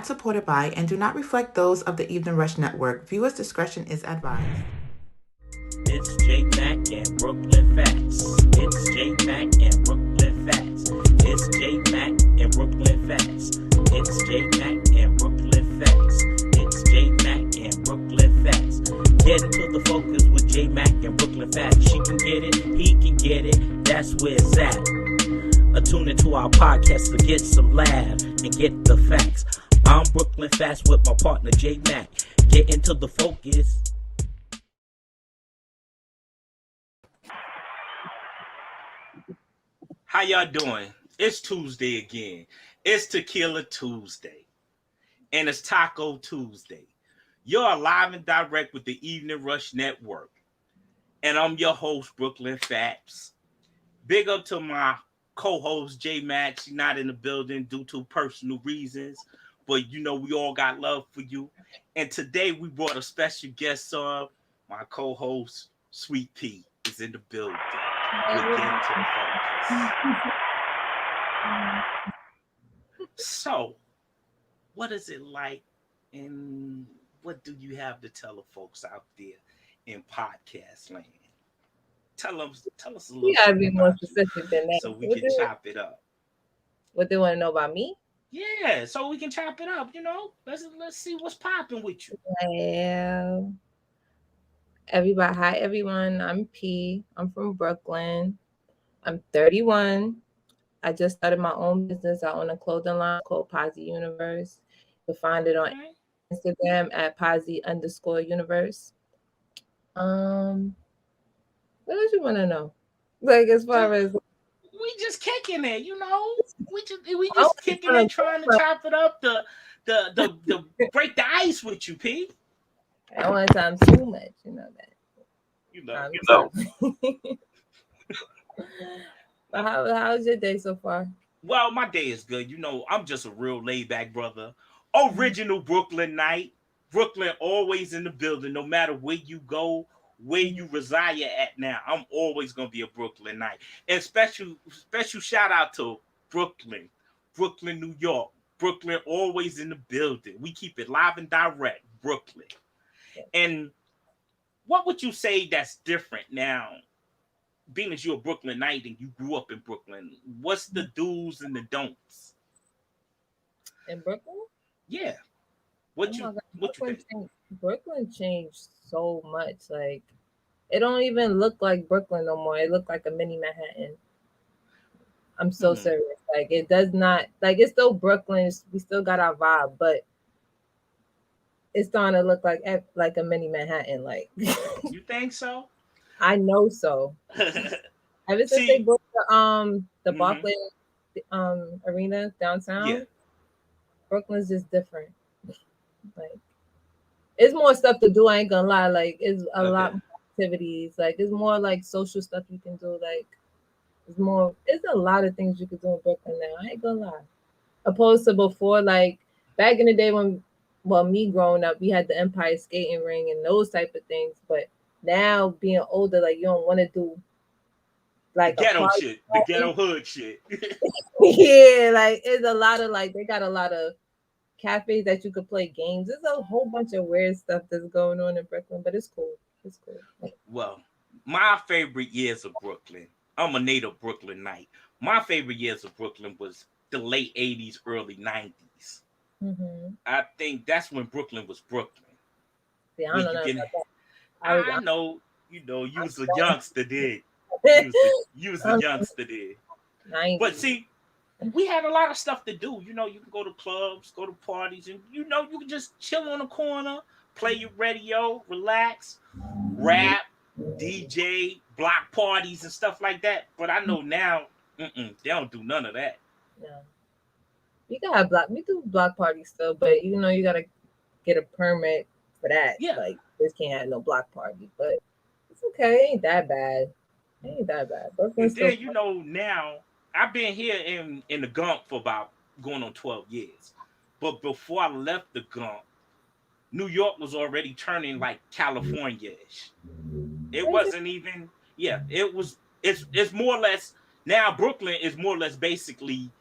not supported by and do not reflect those of the Evening Rush Network. Viewers' discretion is advised. It's J.Mac and Bklyn Phatz. It's J.Mac and Bklyn Phatz. It's J.Mac and Bklyn Phatz. It's J.Mac and Bklyn Phatz. It's J.Mac and Bklyn Phatz. Get into the focus with J.Mac and Bklyn Phatz. She can get it, he can get it, that's where it's at. Tune into our podcast to get some laugh and get the facts. I'm Bklyn Phatz with my partner J.Mac. Get into the focus. How y'all doing? It's Tuesday again. It's Tequila Tuesday. And it's Taco Tuesday. You're live and direct with the Evening Rush Network. And I'm your host, Bklyn Phatz. Big up to my co-host, J.Mac. She's not in the building due to personal reasons. But you know we all got love for you. And today we brought a special guest on. My co-host, Sweet Pea, is in the building. We're getting to the focus. So, what is it like, and what do you have to tell the folks out there in podcast land? Tell us a little. You gotta be more specific than that, so we can chop it up. What they want to know about me? Yeah, so we can chop it up. You know, let's see what's popping with you. Well, everybody, hi everyone. I'm P. I'm from Brooklyn. I'm 31. I just started my own business. I own a clothing line called Phatz Universe. You'll find it on Instagram at Phatz_universe. What else you want to know? Like as far as we just kicking it, you know. We just kicking it, trying to chop it up, the break the ice with you, P. At one time too much, you know that. You know. But how's your day so far? Well, my day is good. You know, I'm just a real laid back brother. Original Brooklyn night. Brooklyn always in the building, no matter where you go, where you reside at now. I'm always gonna be a Brooklyn night. And special shout out to Brooklyn, New York. Brooklyn always in the building. We keep it live and direct, Brooklyn. And what would you say that's different now? Being as you're a Brooklyn night and you grew up in Brooklyn, what's the do's and the don'ts? In Brooklyn? Yeah. What you think? Brooklyn changed so much. Like, it don't even look like Brooklyn no more. It looked like a mini Manhattan. I'm so serious. Like, it does not, like, it's still Brooklyn. We still got our vibe, but it's starting to look like a mini Manhattan. Like, you think so? I know so. Ever since they built the Bklyn arena downtown, Brooklyn's just different. Like, it's more stuff to do. I ain't gonna lie. Like, it's a lot more activities. Like, it's more like social stuff you can do. Like, it's a lot of things you could do in Brooklyn now. I ain't gonna lie. Opposed to before, like back in the day when, me growing up, we had the Empire skating ring and those type of things. But now being older, like, you don't want to do like the ghetto shit, the ghetto hood shit. Yeah, like it's a lot of they got a lot of cafes that you could play games. There's a whole bunch of weird stuff that's going on in Brooklyn, but it's cool. It's cool. Well, my favorite years of Brooklyn, I'm a native Brooklyn night. My favorite years of Brooklyn was the late 80s, early 90s. Mm-hmm. I think that's when Brooklyn was Brooklyn. Yeah, I don't know. I know, you was a youngster then. You was a youngster then. But see, we had a lot of stuff to do. You know, you can go to clubs, go to parties, and you can just chill on the corner, play your radio, relax, rap, DJ, block parties and stuff like that. But I know now, they don't do none of that. No. We do block parties still, but you gotta get a permit for that. Yeah. Like, this can't have no block party, but it's okay. It ain't that bad. And then, now I've been here in the Gump for about going on 12 years. But before I left the Gump, New York was already turning like California-ish. It wasn't even, it's more or less, now Brooklyn is more or less basically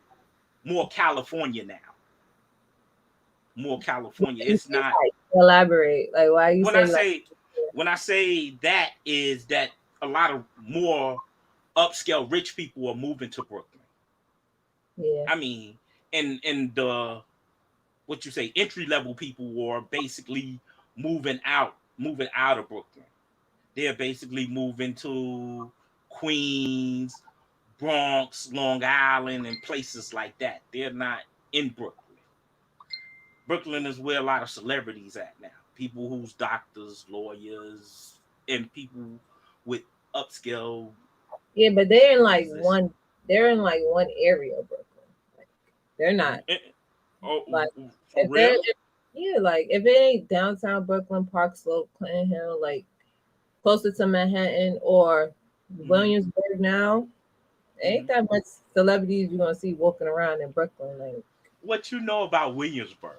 more California now. more California. It's not. Elaborate. Like, why you When say I like? say when I say that is that a lot of more upscale rich people are moving to Brooklyn. Yeah. I mean, and the what you say entry level people were basically moving out of Brooklyn. They're basically moving to Queens, Bronx, Long Island, and places like that. They're not in Brooklyn. Brooklyn is where a lot of celebrities at now. People who's doctors, lawyers, and people with upscale. Yeah, but they're in like one. They're in like one area of Brooklyn. Like, they're not like for real. Yeah, like if it ain't downtown Brooklyn, Park Slope, Clinton Hill, like closer to Manhattan or Williamsburg now, ain't that much celebrities you're gonna see walking around in Brooklyn. Like, what you know about Williamsburg?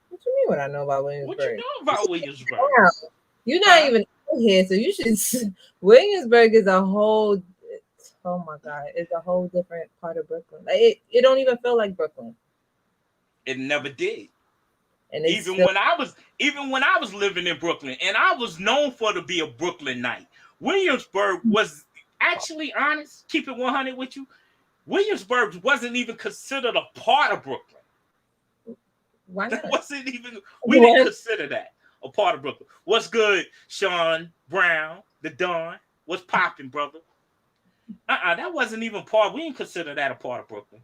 What you mean? What I know about Williamsburg? What you know about Williamsburg? You're not even here, so you should. Williamsburg is a whole. Oh my God, it's a whole different part of Brooklyn. Like it don't even feel like Brooklyn. It never did. And even when I was living in Brooklyn, and I was known for to be a Brooklynite. Williamsburg was actually honest. Keep it 100 with you. Williamsburg wasn't even considered a part of Brooklyn. Why not? We didn't consider that a part of Brooklyn. What's good, Sean Brown, the Don? What's popping, brother? That wasn't even part. We didn't consider that a part of Brooklyn.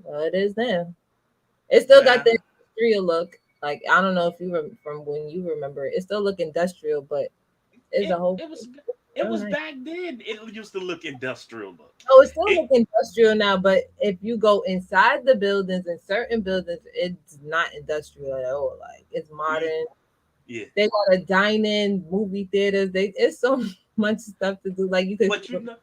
Well, it is now. It still got the industrial look. Like, I don't know if you were from when you remember it. It still look industrial, but it's a whole. It was back then. It used to look industrial. Oh, it still look industrial now, but if you go inside the buildings, in certain buildings, it's not industrial at all. Like, it's modern. Yeah. They got a dine-in, movie theaters. It's so much stuff to do. Like, you could. But you know,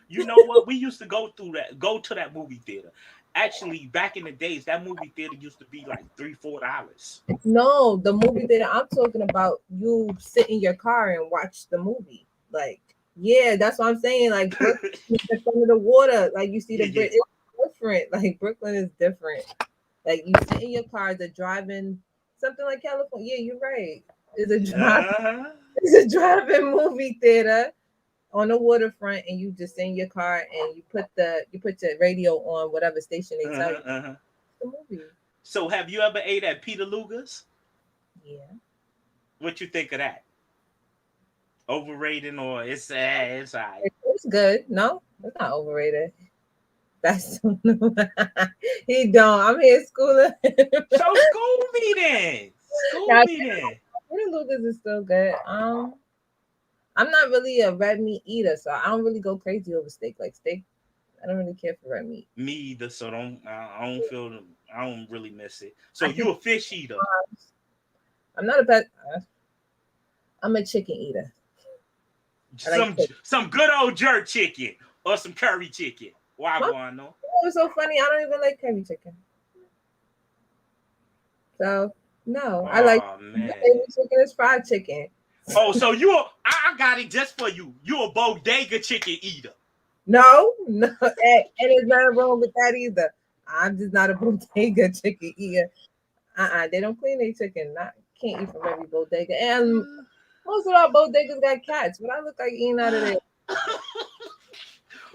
you know what? We used to go to that movie theater. Actually, back in the days, that movie theater used to be like $3-4. No, the movie theater I'm talking about, you sit in your car and watch the movie. Like, yeah, that's what I'm saying. Like, Brooklyn is in front of the water. Like, you see the Brit. It's different. Like, Brooklyn is different. Like, you sit in your car, the driving, something like California. Yeah, you're right. It's a drive-in movie theater on the waterfront, and you just sit in your car and you put your radio on whatever station they tell you. The movie. So have you ever ate at Peter Luger's? Yeah. What you think of that? Overrated or it's all right? It's good. No, it's not overrated. That's he don't. I'm here schooling. So school me then. Peter Luger's is still good. I'm not really a red meat eater, so I don't really go crazy over steak. Like steak, I don't really care for red meat. Me either, so I don't really miss it. So you a fish eater? I'm not a pet. I'm a chicken eater. Some good old jerk chicken or some curry chicken. Why do I know? It was so funny. I don't even like curry chicken. So no, I like chicken is fried chicken. Oh, so I got it just for you. You a bodega chicken eater. No, and there's nothing wrong with that either. I'm just not a bodega chicken eater. They don't clean their chicken. Can't eat from every bodega. And most of our bodegas got cats. But I look like eating out of there.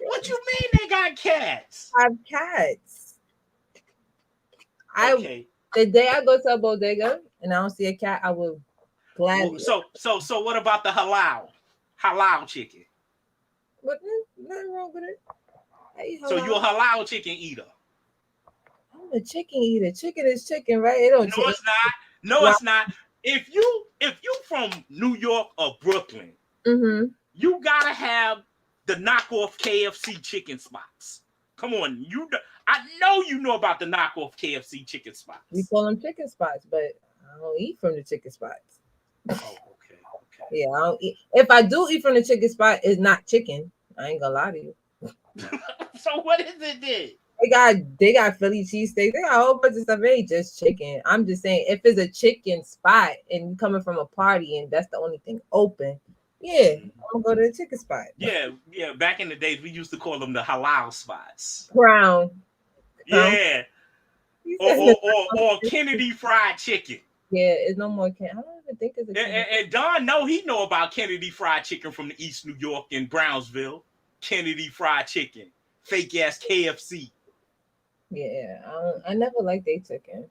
What you mean they got cats? I have cats. The day I go to a bodega and I don't see a cat, I will gladly. So what about the halal chicken? But nothing wrong with it. So you're a halal chicken eater? I'm a chicken eater. Chicken is chicken, right? It don't No, it's not. No, it's not. If you from New York or Brooklyn, you gotta have the knockoff KFC chicken spots. Come on, I know you know about the knockoff KFC chicken spots. We call them chicken spots, but I don't eat from the chicken spots. Oh, okay. Yeah, I don't eat. If I do eat from the chicken spot, it's not chicken. I ain't gonna lie to you. So what is it then? They got Philly cheesesteak. They got a whole bunch of stuff. It ain't just chicken. I'm just saying, if it's a chicken spot and you coming from a party and that's the only thing open, yeah, I'm gonna go to the chicken spot. Yeah. Back in the days, we used to call them the halal spots. Crown. Yeah. or Kennedy Fried Chicken. Yeah, it's no more. I don't even think it's a and Don he know about Kennedy Fried Chicken from the East New York and Brownsville. Kennedy Fried Chicken, fake ass KFC. Yeah, I never liked their chicken.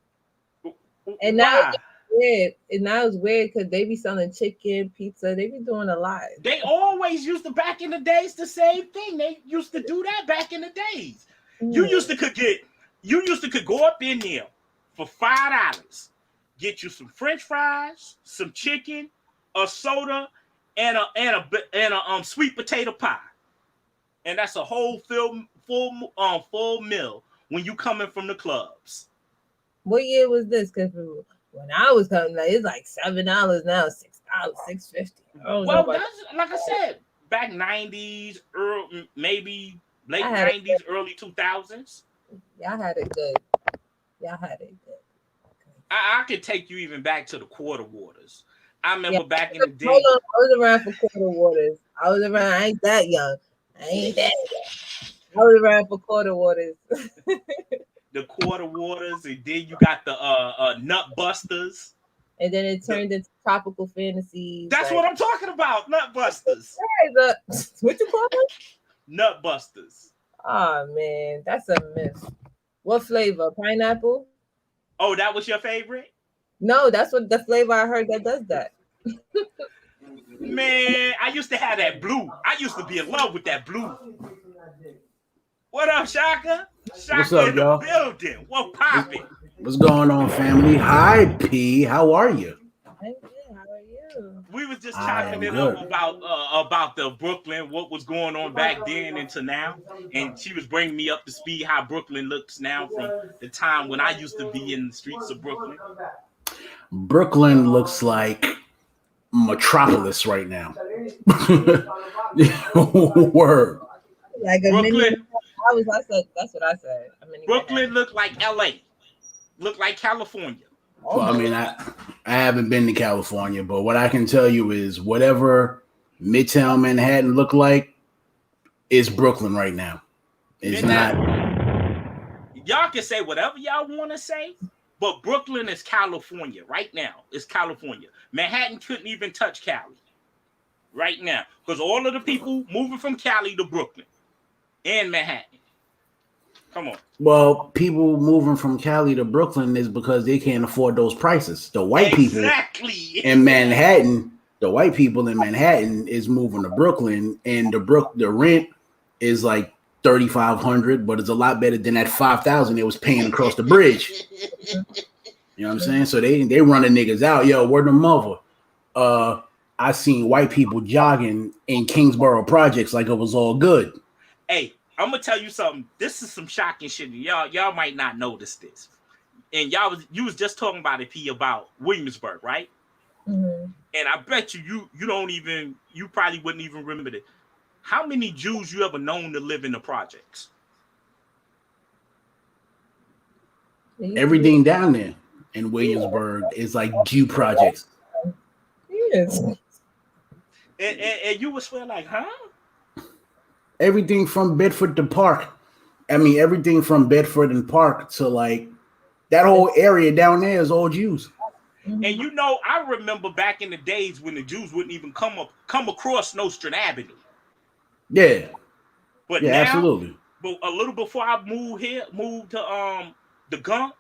And now it's weird. And now it's weird because they be selling chicken, pizza. They be doing a lot. They always used to, back in the days, the same thing. They used to do that back in the days. You used to could go up in there for $5, get you some French fries, some chicken, a soda, and a sweet potato pie, and that's a whole full meal when you coming from the clubs. What year was this? Because when I was coming, it's like $7 now, $6, $6.50. Well, that's like I said, back 90s, maybe late 90s, early 2000s. Y'all had it good. I could take you even back to the quarter waters. I remember back in the day. Hold on, I was around for quarter waters. I ain't that young. I was around for quarter waters. The quarter waters, and then you got the nut busters. And then it turned into tropical fantasies. That's what I'm talking about, nut busters. What you call it? Nut busters. Oh man, that's a myth. What flavor? Pineapple? Oh, that was your favorite? No, that's what the flavor I heard that does that. Man, I used to have that blue. I used to be in love with that blue. What up, Shaka? Shaka What's up, in the y'all? building. What poppin'? What's going on, family? Hi, P. How are you? Hey, how are you? We was just chopping it up about the Bklyn, what was going on back then into now, and she was bringing me up to speed how Bklyn looks now from the time when I used to be in the streets of Bklyn. Bklyn looks like Metropolis right now. Word. Like a Bklyn. That's what I said. Bklyn looked like LA, looked like California. Well, I mean, I haven't been to California, but what I can tell you is whatever Midtown Manhattan look like is Bklyn right now. It's not. Y'all can say whatever y'all want to say, but Bklyn is California right now. It's California. Manhattan couldn't even touch Cali right now because all of the people moving from Cali to Bklyn and Manhattan. Come on. Well, people moving from Cali to Bklyn is because they can't afford those prices. The white people in Manhattan, is moving to Bklyn, and the rent is like $3,500, but it's a lot better than that $5,000 they was paying across the bridge. You know what I'm saying? So they running niggas out. Yo, word of mother. I seen white people jogging in Kingsborough projects like it was all good. Hey, I'm gonna tell you something. This is some shocking shit. Y'all might not notice this. And you was just talking about it, P, about Williamsburg, right? Mm-hmm. And I bet you probably wouldn't even remember it. How many Jews you ever known to live in the projects? Everything down there in Williamsburg is like Jew projects. Yes. And you would swear like, huh? Everything from Bedford to Park. I mean, everything from Bedford and Park to like that whole area down there is all Jews. And I remember back in the days when the Jews wouldn't even come across Nostrand Avenue. Yeah. But yeah, now, absolutely. But a little before I moved to the Gump,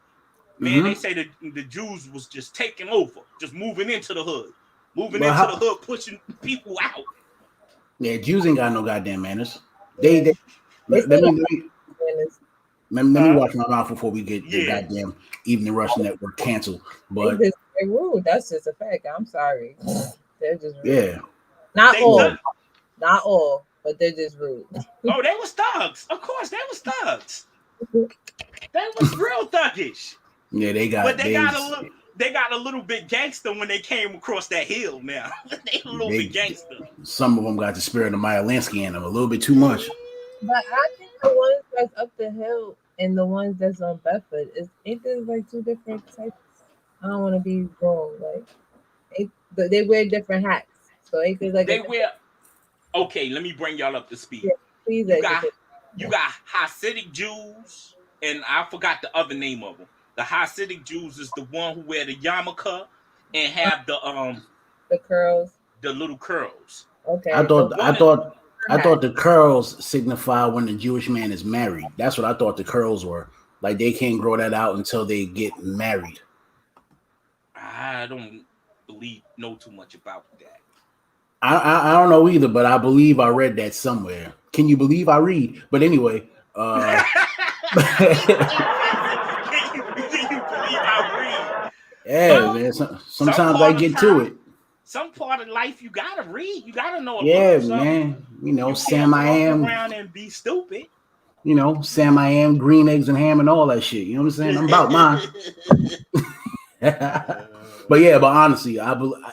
man, they say that the Jews was just taking over, just moving into the hood, the hood, pushing people out. Yeah, Jews ain't got no goddamn manners. Let me watch my mouth before we get the goddamn Evening Rush Network canceled. But they're rude. That's just a fact. I'm sorry. They're just rude. Yeah. Not all, but they're just rude. Oh, they was thugs. Of course, they was thugs. They was real thuggish. Yeah, they got a little bit gangster when they came across that hill. Now they a little bit gangster. Some of them got the spirit of Maya Lansky in them a little bit too much. But I think the ones that's up the hill and the ones that's on Bedford ain't there like two different types. I don't want to be wrong. Like they wear different hats, so ain't there like they wear. Okay, let me bring y'all up to speed. Yeah, please. You got Hasidic Jews, and I forgot the other name of them. The Hasidic Jews is the one who wear the yarmulke and have the curls, the little curls. Okay. I thought the curls signify when the Jewish man is married. That's what I thought the curls were. Like they can't grow that out until they get married. I don't know too much about that. I don't know either, but I believe I read that somewhere. Can you believe I read? But anyway, Can you believe I read? Yeah, man. Sometimes I get to it. Some part of life you gotta read. You gotta know a little something. Man. You know, you Sam I am around and be stupid. You know, Sam I am, green eggs and ham and all that shit. You know what I'm saying? I'm about mine. But honestly,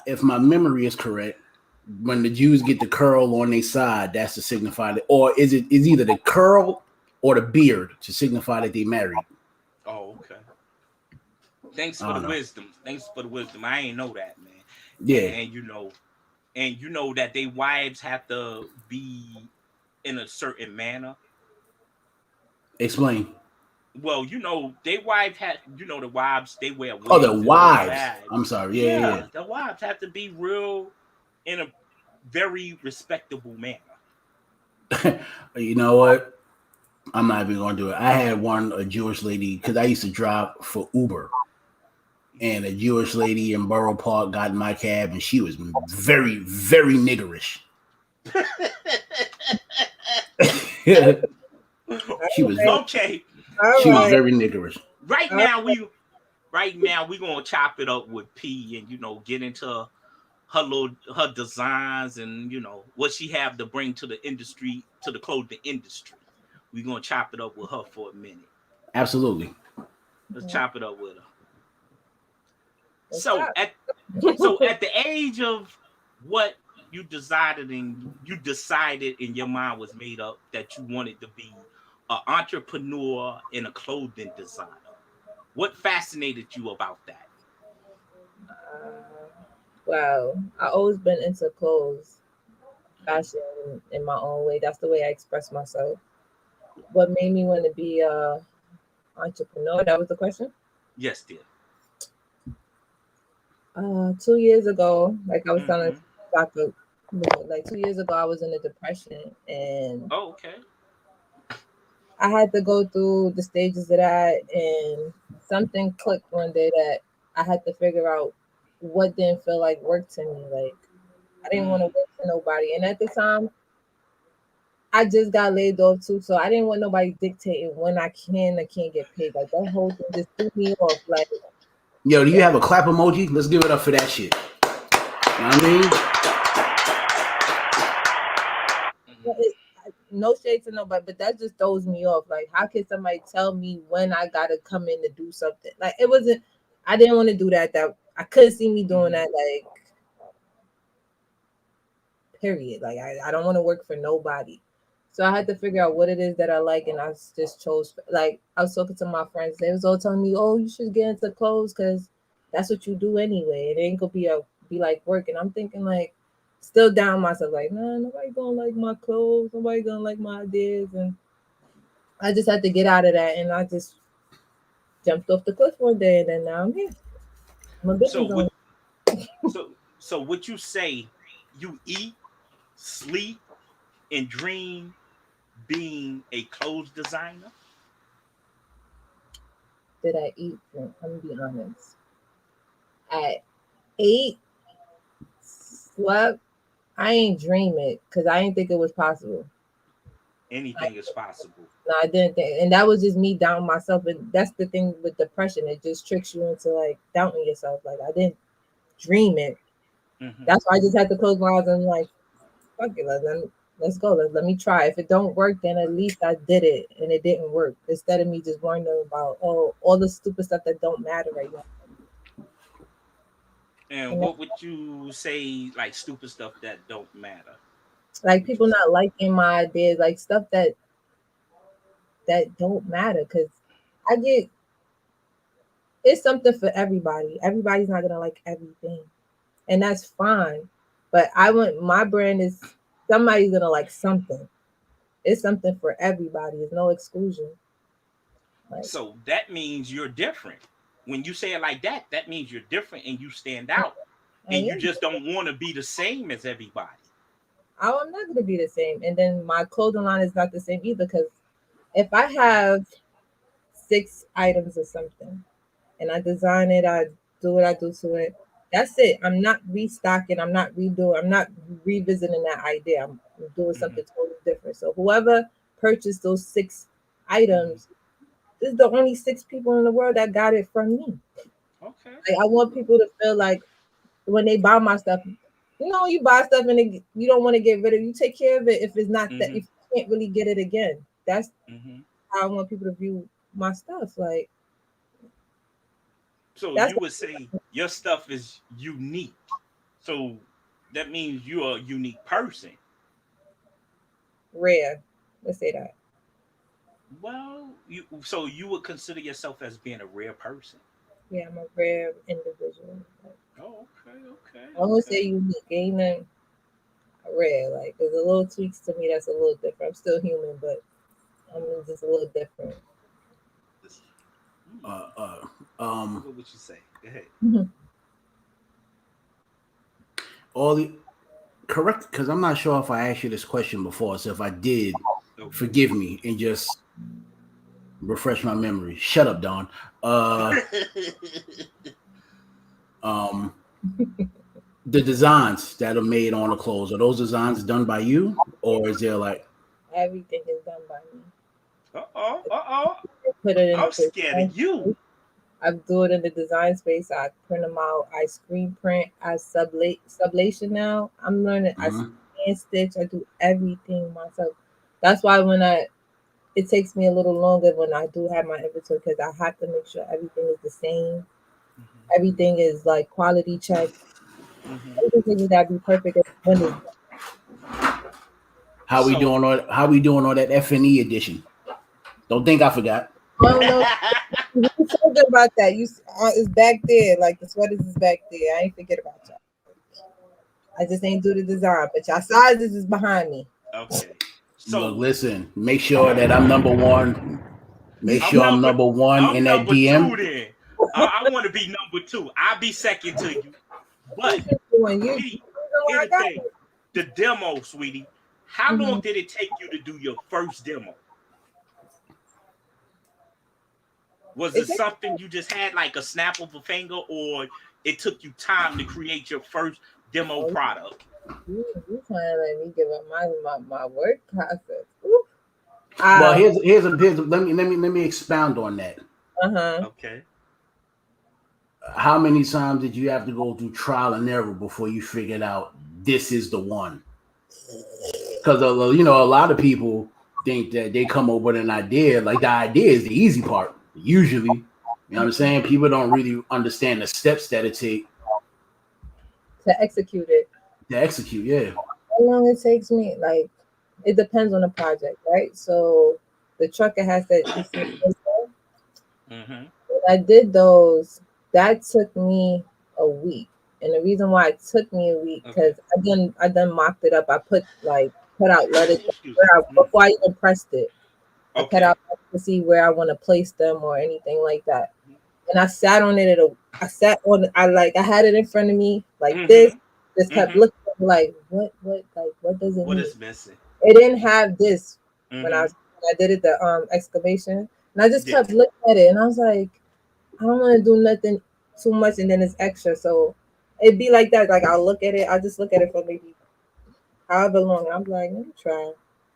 if my memory is correct, when the Jews get the curl on their side, that's to signify that, or is either the curl or the beard to signify that they married. Oh, okay. Thanks for the wisdom. I ain't know that, man. Yeah. And you know that they wives have to be in a certain manner. Explain. Well, they wives the wives, they wear wigs. Oh, the wives. I'm sorry. Yeah. The wives have to be real in a very respectable manner. You know what? I'm not even going to do it. I had a Jewish lady, because I used to drive for Uber. And a Jewish lady in Borough Park got in my cab, and she was very, very niggerish. She was okay. She was very niggerish. Right now we gonna chop it up with P and get into her designs and what she have to bring to the industry, to the clothing industry. We gonna chop it up with her for a minute. Absolutely. Let's chop it up with her. So at the age of what you decided in your mind was made up that you wanted to be an entrepreneur and a clothing designer. What fascinated you about that? Wow, I always been into clothes, fashion in my own way. That's the way I express myself. What made me want to be a entrepreneur? That was the question. Yes, dear. 2 years ago, like I was telling Dr. Like 2 years ago, I was in a depression, and okay, I had to go through the stages of that, and something clicked one day that I had to figure out what didn't feel like work to me. Like I didn't want to work for nobody, and at the time, I just got laid off too, so I didn't want nobody dictating when I can or can't get paid. Like that whole thing just threw me off. Like, yo, do you have a clap emoji? Let's give it up for that shit. You know what I mean? No shade to nobody, but that just throws me off. Like, how can somebody tell me when I gotta come in to do something? Like, it wasn't. I didn't want to do that. That I couldn't see me doing that. Like, period. Like, I don't want to work for nobody. So I had to figure out what it is that I like, and I just chose. Like, I was talking to my friends. They was all telling me, "Oh, you should get into clothes because that's what you do anyway. It ain't gonna be like work." And I'm thinking like, still down myself, like, nah, nobody gonna like my clothes, nobody gonna like my ideas, and I just had to get out of that, and I just jumped off the cliff one day, and then now I'm here. So what you say? You eat, sleep, and dream being a clothes designer? Did I eat? I'm gonna be honest. I ate, slept. I ain't dream it because I didn't think it was possible. Anything is possible. No, I didn't think, and that was just me doubting myself. And that's the thing with depression; it just tricks you into like doubting yourself. Like I didn't dream it. That's why I just had to close my eyes and like, fuck it, let's go. Let me try. If it don't work, then at least I did it and it didn't work. Instead of me just wondering about all the stupid stuff that don't matter right now. And what would you say, like stupid stuff that don't matter? Like people not liking my ideas, like stuff that don't matter. Cause it's something for everybody. Everybody's not gonna like everything, and that's fine. But my brand is somebody's gonna like something. It's something for everybody. There's no exclusion. Like, so that means you're different. When you say it like that, that means you're different and you stand out. And you just don't want to be the same as everybody. I'm not going to be the same. And then my clothing line is not the same either, because if I have 6 items or something and I design it, I do what I do to it, that's it. I'm not restocking. I'm not redoing. I'm not revisiting that idea. I'm doing something totally different. So whoever purchased those 6 items, this is the only 6 people in the world that got it from me. Okay. Like, I want people to feel like when they buy my stuff, you buy stuff and you don't want to get rid of it. You take care of it if it's not that, if you can't really get it again. That's how I want people to view my stuff. Like, so you would say your stuff is unique. So that means you're a unique person. Rare. Let's say that. Well, you would consider yourself as being a rare person. Yeah, I'm a rare individual. Like, okay. I won't say unique. Ain't nothing rare. Like, there's a little tweaks to me that's a little different. I'm still human, but I'm just a little different. What would you say? Go ahead. All the correct, because I'm not sure if I asked you this question before. So if I did, forgive me and just refresh my memory. Shut up, Don. The designs that are made on the clothes, are those designs done by you, or is there like everything is done by me? Put it in. I'm scared of you. I do it in the design space. I print them out. I screen print. I sublation now. I'm learning. I hand stitch. I do everything myself. That's why it takes me a little longer when I do have my inventory, because I have to make sure everything is the same. Everything is like quality check. Everything is gotta be perfect. How we doing on that F&E edition? Don't think I forgot. No, you so good about that. It's back there. Like, the sweaters is back there. I ain't forget about y'all. I just ain't do the design, but y'all sizes is behind me. Okay. So look, listen. Make sure that I'm number one. Make sure I'm number one in that DM. 2 then. I want to be number 2. I'll be second to you. But here's the thing: the demo, sweetie. How long did it take you to do your first demo? Was it something you just had like a snap of a finger, or it took you time to create your first demo product? You trying to let me give up my work process? Well, here's let me expound on that. Okay. How many times did you have to go through trial and error before you figured out this is the one? Because a lot of people think that they come up with an idea. Like, the idea is the easy part. Usually, you know what I'm saying? People don't really understand the steps that it takes to execute it. Yeah. How long it takes me? Like, it depends on the project, right? So the trucker has that. When I did those, that took me a week, and the reason why it took me a week, because I done mocked it up. I put out letters before I even pressed it. I cut out to see where I want to place them or anything like that. And I sat on it I had it in front of me like this. Just kept looking like what does it mean? What is missing? It didn't have this when I did it, the exclamation. And I just kept looking at it, and I was like, I don't want to do nothing too much and then it's extra. So it'd be like that. Like, I'll just look at it for maybe however long. And I'm like, let me try.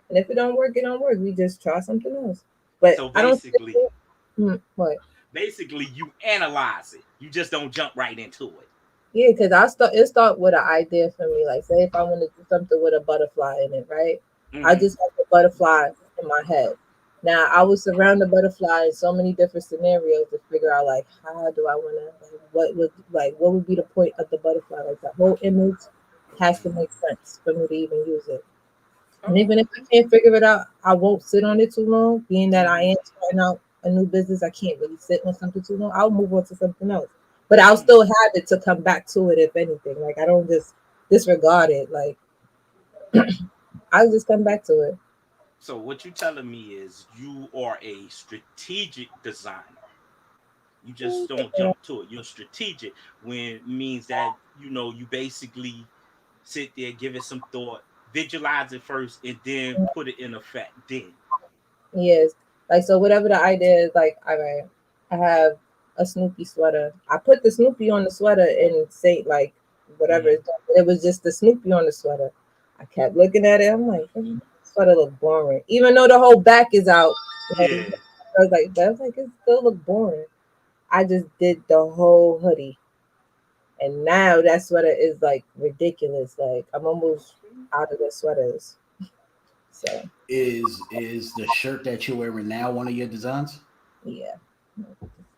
And if it don't work, it don't work. We just try something else. But so basically, what? Basically, you analyze it. You just don't jump right into it. Yeah, because it start with an idea for me. Like, say if I want to do something with a butterfly in it, right? I just have the butterfly in my head. Now, I would surround the butterfly in so many different scenarios to figure out, like, how do I want to, what would be the point of the butterfly? Like, the whole image has to make sense for me to even use it. And even if I can't figure it out, I won't sit on it too long. Being that I am starting out a new business, I can't really sit on something too long. I'll move on to something else. But I'll still have it to come back to it, if anything. Like, I don't just disregard it. Like, I'll just come back to it. So what you telling me is you are a strategic designer. You just don't jump to it. You're strategic when it means that you basically sit there, give it some thought, visualize it first, and then put it in effect. Then Yes. Like, so whatever the idea is, like, all right, I have a Snoopy sweater. I put the Snoopy on the sweater and say, like, whatever. It was just the Snoopy on the sweater. I kept looking at it. I'm like, this sweater look boring. Even though the whole back is out. Like, yeah. I was like, it still look boring. I just did the whole hoodie. And now that sweater is like ridiculous. Like, I'm almost out of the sweaters. So is the shirt that you're wearing now one of your designs? Yeah.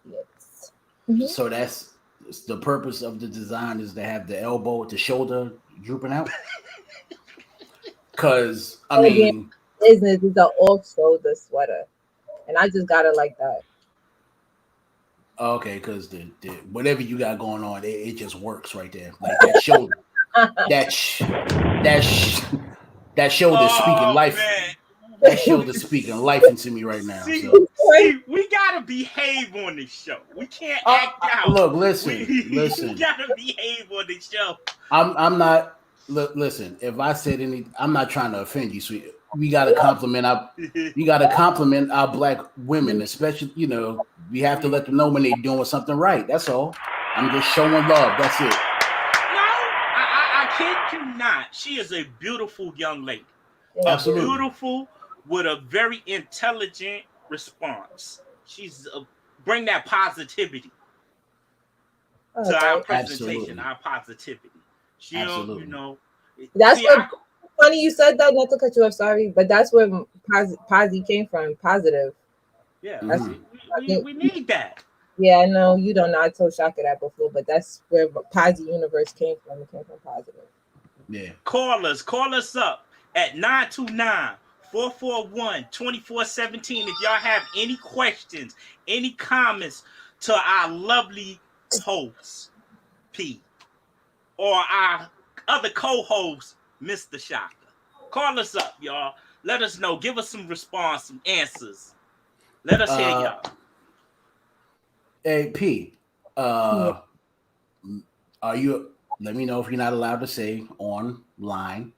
Yes. So that's the purpose of the design, is to have the elbow, the shoulder drooping out. Because I mean, business is an off-shoulder sweater, and I just got it like that. Okay, because the whatever you got going on, it just works right there. Like that shoulder, that shoulder speaking life. Man. That shoulder speaking life into me right now. See, we gotta behave on this show. We can't act out. Look, listen. We gotta behave on this show. I'm not. Listen, if I said any, I'm not trying to offend you, sweet. We gotta compliment our black women, especially. We have to let them know when they're doing something right. That's all. I'm just showing love. That's it. No, I kid you not. She is a beautiful young lady. Absolutely beautiful, with a very intelligent response. She's bring that positivity to our presentation, our positivity. Absolutely. That's funny you said that. Not to cut you off, sorry, but that's where Posi came from. Positive. Yeah, we need that. Yeah, I know you don't know. I told Shaka that before, but that's where Posi Universe came from. It came from positive. Yeah. Call us up at 929-441-2417 if y'all have any questions, any comments to our lovely host, P, or our other co-host, Mr. Shaka. Call us up, y'all. Let us know. Give us some response, some answers. Let us hear y'all. Hey, P, are you... Let me know if you're not allowed to say online.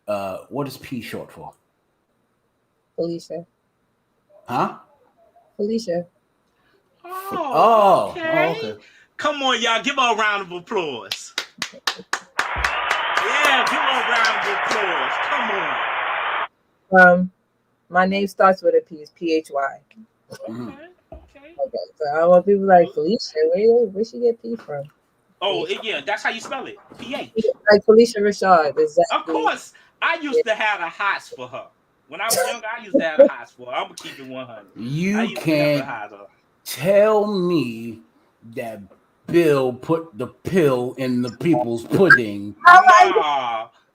What is P short for? Felicia. Huh? Felicia. Oh, okay. Come on, y'all. Give her a round of applause. Yeah, give her a round of applause. Come on. My name starts with a P. It's Phy. Okay. Okay. So I want people like Felicia. Where she get P from? Oh, yeah, that's how you spell it. PH. Like Felicia Rashad. Exactly. Of course. I used to have a hots for her. When I was younger, I used to have a hots for her. I'm going to keep it 100. You can't tell me that Bill put the pill in the people's pudding.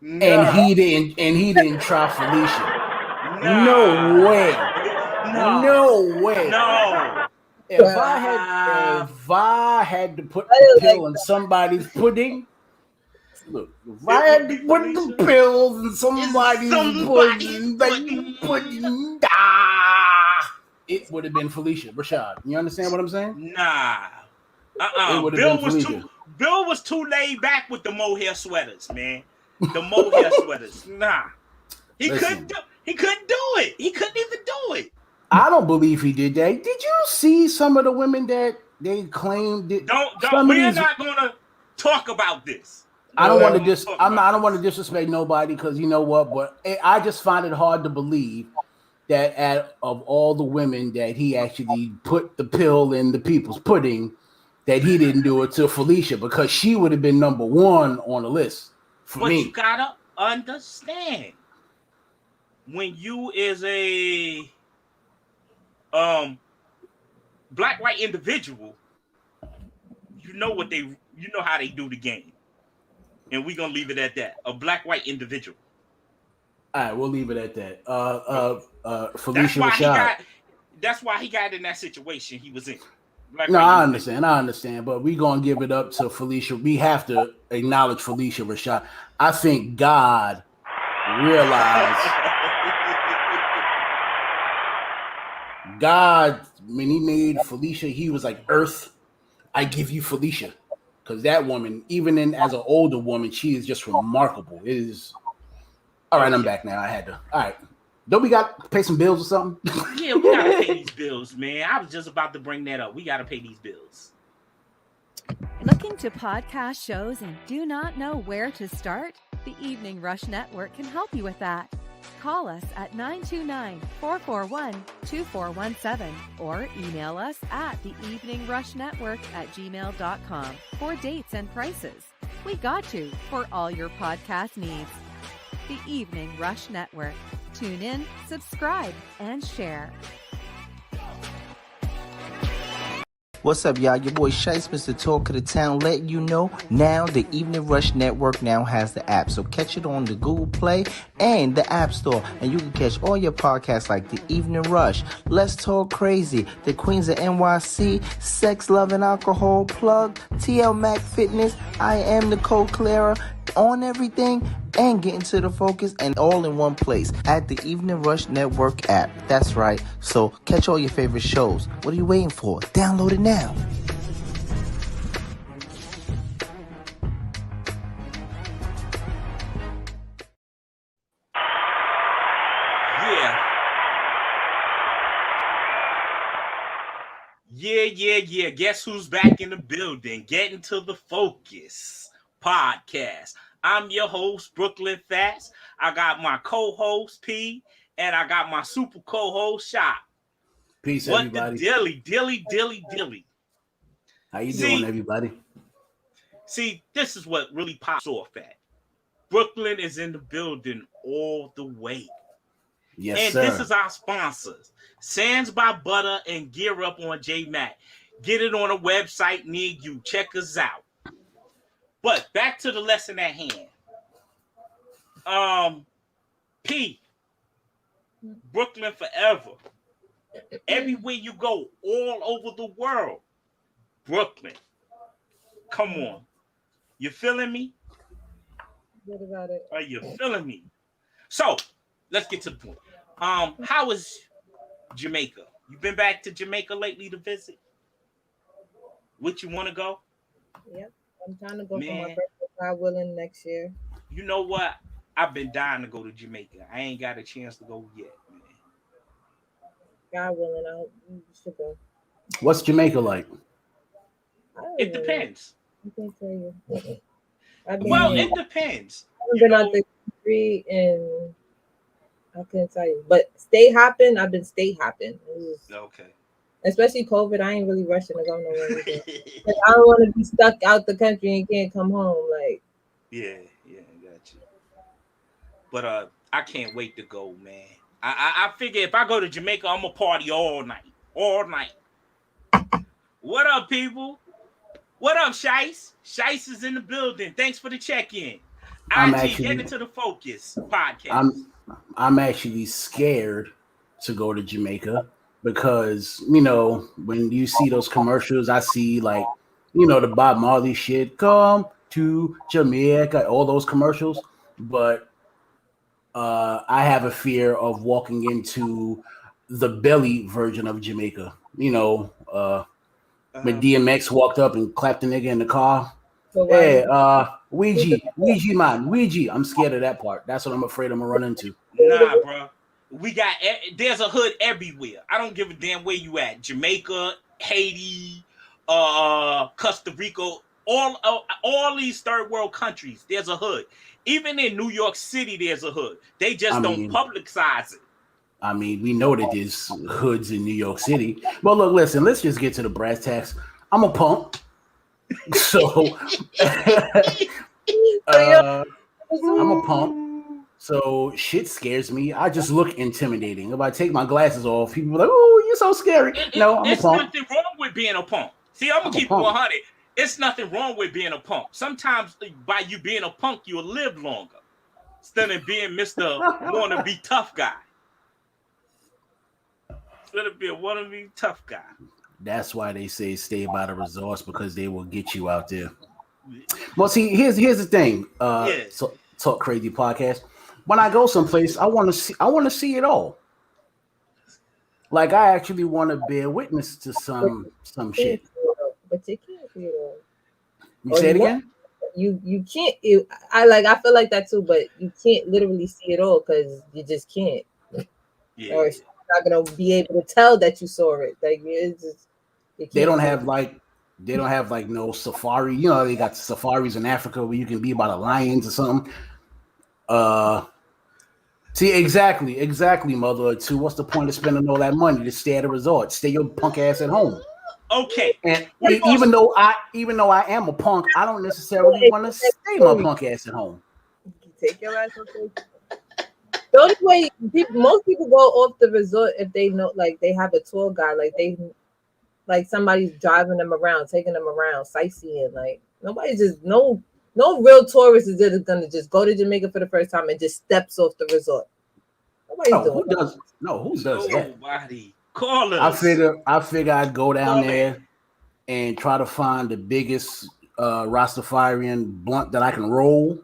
And he didn't try Felicia. No way. No. If I had to put the pill in somebody's pudding, look, if I had to put the pills in somebody's pudding, it would have been Felicia Rashad. You understand what I'm saying? Nah. Bill was too laid back with the mohair sweaters, man. The mohair sweaters. Nah. He couldn't do it. He couldn't even do it. I don't believe he did that. Did you see some of the women that they claimed that? We're not gonna talk about this. I don't want to disrespect nobody, because you know what, but I just find it hard to believe that of all the women that he actually put the pill in the people's pudding, that he didn't do it to Felicia, because she would have been number one on the list for me. But you gotta understand, when you is a black white individual, you know how they do the game, and we're gonna leave it at that. A black white individual. All right, we'll leave it at that. Felicia Rashad. That's why he got in that situation he was in. I understand, but we're gonna give it up to Felicia. We have to acknowledge Felicia Rashad. I think God realized God, when he made Felicia, he was like, Earth, I give you Felicia. Because that woman, even as an older woman, she is just remarkable. It is. All right, I'm back now. I had to. All right. Don't we got to pay some bills or something? Yeah, we got to pay these bills, man. I was just about to bring that up. We got to pay these bills. Looking to podcast shows and do not know where to start? The Evening Rush Network can help you with that. Call us at 929-441-2417 or email us at theeveningrushnetwork@gmail.com for dates and prices. We got you for all your podcast needs. The Evening Rush Network. Tune in, subscribe, and share. What's up, y'all? Your boy Shice, Mr. Talk of the Town, letting you know now the Evening Rush Network now has the app. So catch it on the Google Play and the App Store. And you can catch all your podcasts like The Evening Rush, Let's Talk Crazy, The Queens of NYC, Sex, Love, and Alcohol, Plug, J.Mac Fitness, I Am Nicole Clara, On Everything, and Getting to the Focus, and all in one place at the Evening Rush Network app. That's right. So catch all your favorite shows. What are you waiting for? Download it now. Yeah. Guess who's back in the building? Getting to the Focus podcast. I'm your host, Bklyn Phatz. I got my co-host, P, and I got my super co-host, Shop. Peace, what everybody. The dilly. How you doing, everybody? See, this is what really pops off at. Bklyn is in the building all the way. Yes, sir. And this is our sponsors. Sands by Butter and Gear Up on J.Mac. Get it on a website near you. Check us out. But back to the lesson at hand. P, Bklyn forever. Everywhere you go, all over the world, Bklyn. Come on. You feeling me? What about it? Are you feeling me? So, let's get to the point. How is Jamaica? You been back to Jamaica lately to visit? Would you want to go? Yep. I'm trying to go for my birthday, God willing, next year. You know what? I've been dying to go to Jamaica. I ain't got a chance to go yet, man. God willing, you should go. What's Jamaica like? It depends. I can't tell you. It depends. I've been out the country and I couldn't tell you. But state hopping, I've been state hopping. Okay. Especially COVID, I ain't really rushing to go nowhere. I don't want to be stuck out the country and can't come home. Like, yeah, I got you. But I can't wait to go, man. I figure if I go to Jamaica, I'm gonna party all night. What up, people? What up, Shice? Shice is in the building. Thanks for the check-in. Getting to the Focus podcast. I'm actually scared to go to Jamaica. Because, when you see those commercials, I see the Bob Marley shit, come to Jamaica, all those commercials. But I have a fear of walking into the belly version of Jamaica. When DMX walked up and clapped the nigga in the car. Hey, Ouija, man. I'm scared of that part. That's what I'm afraid I'm going to run into. Nah, bro. There's a hood everywhere. I don't give a damn where you at. Jamaica, Haiti, Costa Rica, all these third world countries, there's a hood. Even in New York City, there's a hood. They just don't publicize it. I mean, we know that there's hoods in New York City. But look, listen, let's just get to the brass tacks. I'm a punk. So I'm a punk. So shit scares me. I just look intimidating. If I take my glasses off, people are like, "Oh, you're so scary." No, I'm a punk. There's nothing wrong with being a punk. See, I'm gonna keep it 100. It's nothing wrong with being a punk. Sometimes by you being a punk, you'll live longer instead of being Mr. wannabe tough guy. Instead of being wannabe tough guy. That's why they say stay by the resorts, because they will get you out there. Well, see, here's the thing. So, Talk Crazy podcast. When I go someplace, I want to see it all. Like I actually want to bear witness to some shit. But you can't feel it. You say it again? You can't. I feel like that too, but you can't literally see it all because you just can't. Yeah. Or you're not gonna be able to tell that you saw it. Like it's just they don't have like no safari. You know, they got safaris in Africa where you can be by the lions or something. See, exactly, mother. Two. What's the point of spending all that money to stay at a resort? Stay your punk ass at home. Okay. And even though I am a punk, I don't necessarily want to stay my punk ass at home. Take your ass okay. The only way most people go off the resort if they know, like they have a tour guide, like somebody's driving them around, taking them around, sightseeing. Like nobody just no real tourist is just gonna just go to Jamaica for the first time and just steps off the resort. Nobody's doing that. Who does that? Nobody. Call us. I figure I'd go down there and try to find the biggest Rastafarian blunt that I can roll.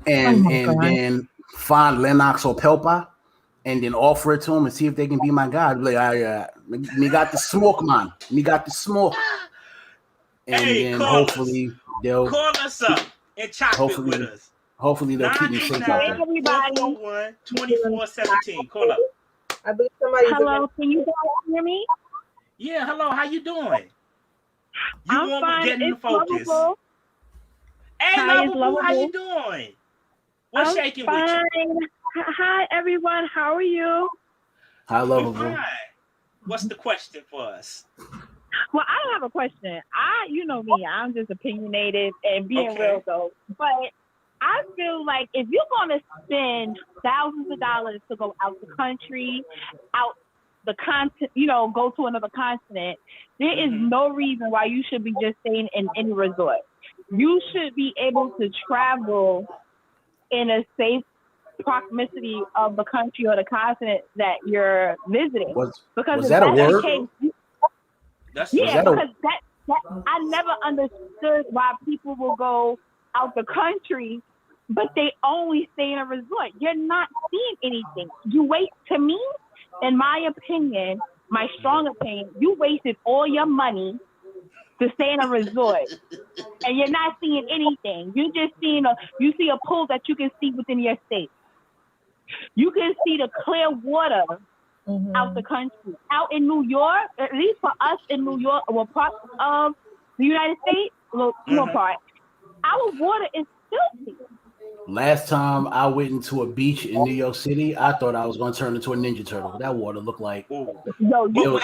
And then find Lennox or Pelpa and then offer it to them and see if they can be my guy. Like, me got the smoke, man. Me got the smoke. And then hopefully they'll call us up and chop it with us. Hopefully they'll keep me safe out there. 2417. Call up. I believe somebody. Hello, can you guys hear me? Yeah, hello. How you doing? I'm fine. It's focus. Lovable. Hey, lovable. How you doing? What's shaking with you? Hi, everyone. How are you? Hi, lovable. What's the question for us? Well, I don't have a question. You know me. I'm just opinionated and being real though. But I feel like if you're going to spend thousands of dollars to go out the country, out the continent, go to another continent, there is no reason why you should be just staying in any resort. You should be able to travel in a safe proximity of the country or the continent that you're visiting. Was that a word? Because I never understood why people will go out the country, but they only stay in a resort. You're not seeing anything. To me, in my opinion, my strong opinion, you wasted all your money to stay in a resort, and you're not seeing anything. You're just you see a pool that you can see within your state. You can see the clear water out the country. Out in New York, at least for us in New York, or parts of the United States, part, our water is filthy. Last time I went into a beach in New York City, I thought I was going to turn into a Ninja Turtle. That water looked like it was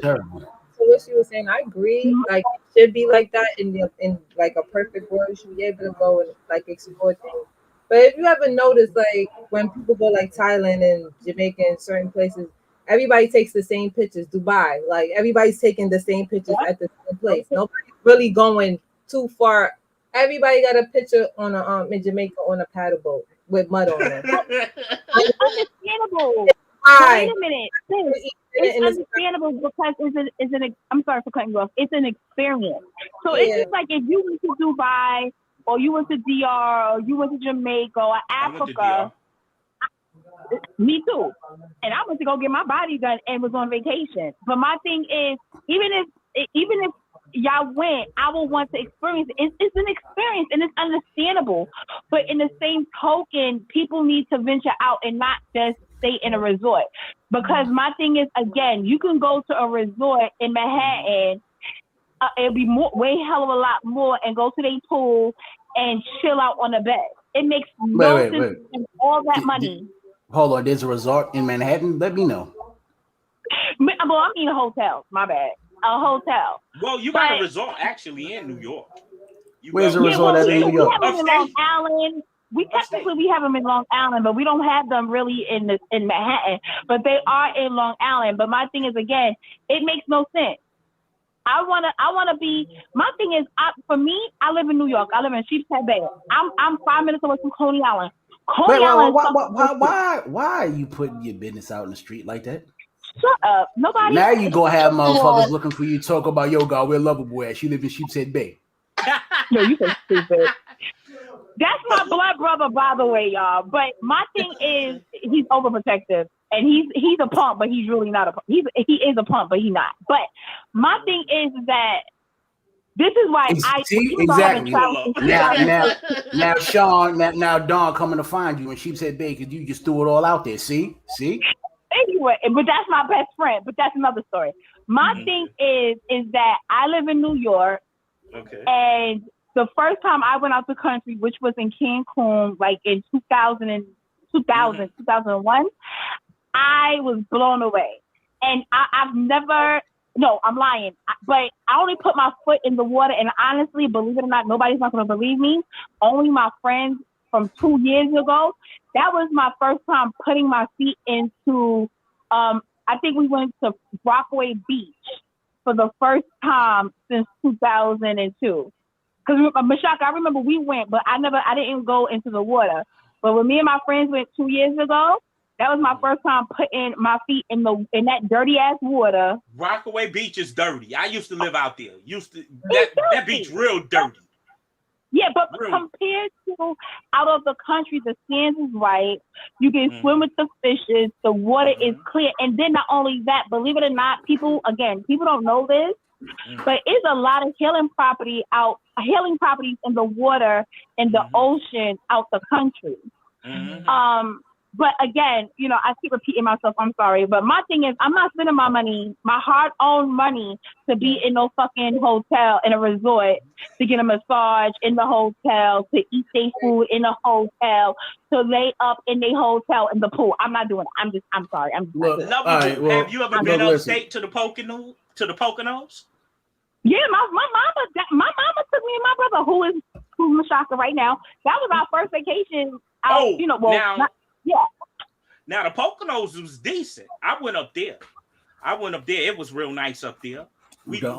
terrible. So what she was saying, I agree. Like it should be like that in like a perfect world. You should be able to go and like explore things. But if you ever notice, like when people go like Thailand and Jamaica and certain places, everybody takes the same pictures. Dubai, like everybody's taking the same pictures at the same place. Nobody's really going too far. Everybody got a picture on in Jamaica on a paddle boat with mud on it. It's understandable. Wait a minute. It's understandable because I'm sorry for cutting you off. It's an experience. So it's just like if you went to Dubai or you went to DR or you went to Jamaica or Africa. Me too. And I went to go get my body done and was on vacation. But my thing is, even if y'all went, I will want to experience it. It's an experience and it's understandable. But in the same token, people need to venture out and not just stay in a resort. Because my thing is, again, you can go to a resort in Manhattan, it'll be way hell of a lot more, and go to their pool and chill out on the bed. It makes no sense to spend all that money. Hold on, there's a resort in Manhattan? Let me know. Well, I mean a hotel. My bad. A hotel. Well, you got a resort actually in New York. Where's the resort at in New York? We have them in Long Island. We have them in Long Island, but we don't have them really in Manhattan. But they are in Long Island. But my thing is, again, it makes no sense. I wanna be. My thing is, for me, I live in New York. I live in Sheepshead Bay. I'm 5 minutes away from Coney Island. Why are you putting your business out in the street like that? Shut up. Nobody. Now you gonna have motherfuckers looking for you talk about, yo, God, we're lovable at. She live in Sheepshead Bay. Yo, you so stupid. That's my blood brother, by the way, y'all. But my thing is, he's overprotective, and he's a pump, but he's really not a pump. He is a pump, but he's not. But my thing is that this is why see exactly now Sean now Dawn coming to find you, and she said, "Babe, because you just threw it all out there." See. Anyway, but that's my best friend. But that's another story. My thing is that I live in New York, and the first time I went out the country, which was in Cancun, like in 2001, I was blown away. And I've never, no, I'm lying, but I only put my foot in the water, and honestly, believe it or not, nobody's not going to believe me. Only my friends from 2 years ago. That was my first time putting my feet into, I think we went to Rockaway Beach for the first time since 2002. Because Mashaka, I remember we went, but I didn't go into the water. But when me and my friends went 2 years ago, that was my first time putting my feet in that dirty ass water. Rockaway Beach is dirty. I used to live out there. That beach real dirty. Yeah, but compared to out of the country, the sands is right. You can swim with the fishes. The water is clear. And then not only that, believe it or not, people don't know this, but it's a lot of healing properties in the water, in the ocean, out the country. But again, I keep repeating myself. I'm sorry. But my thing is, I'm not spending my money, my hard-earned money, to be in no fucking hotel, in a resort, to get a massage in the hotel, to eat their food in the hotel, to lay up in the hotel in the pool. I'm not doing it. I'm sorry. I'm not doing it. Have you ever been upstate to the Poconos? Yeah, my mama took me and my brother, who's Mashaka right now. That was our first vacation out. Now the Poconos was decent. I went up there. It was real nice up there. The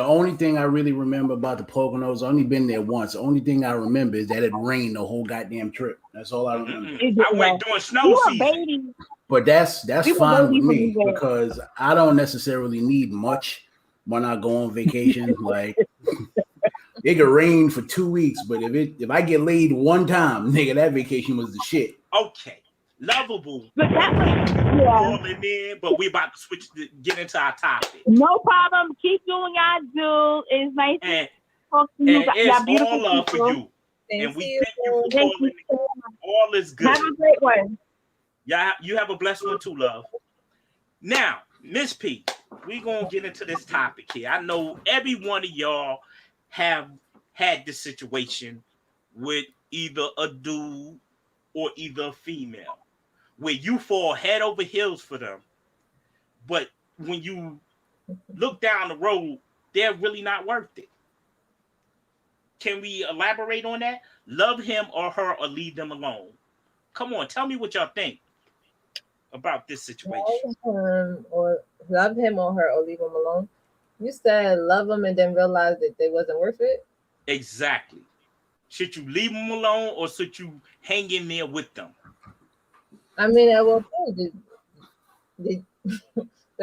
only thing I really remember about the Poconos, I only been there once. The only thing I remember is that it rained the whole goddamn trip. That's all I remember. I went during snow season. But that's fine with me, because I don't necessarily need much when I go on vacation. Like, it could rain for 2 weeks, but if I get laid one time, nigga, that vacation was the shit. Okay, lovable. But we about to get into our topic. No problem. Keep doing y'all do. It's nice and to you. It's all love for you. And we thank you for calling. All is good. Have a great one. Yeah, you have a blessed one too, love. Now, Miss P, we gonna get into this topic here. I know every one of y'all have had this situation with either a dude or either a female, where you fall head over heels for them, but when you look down the road, they're really not worth it. Can we elaborate on that? Love him or her or leave them alone. Come on, tell me what y'all think about this situation. Love him or her or leave him alone. You said love him and then realize that they wasn't worth it? Exactly. Should you leave them alone or should you hang in there with them? I mean, at what point? The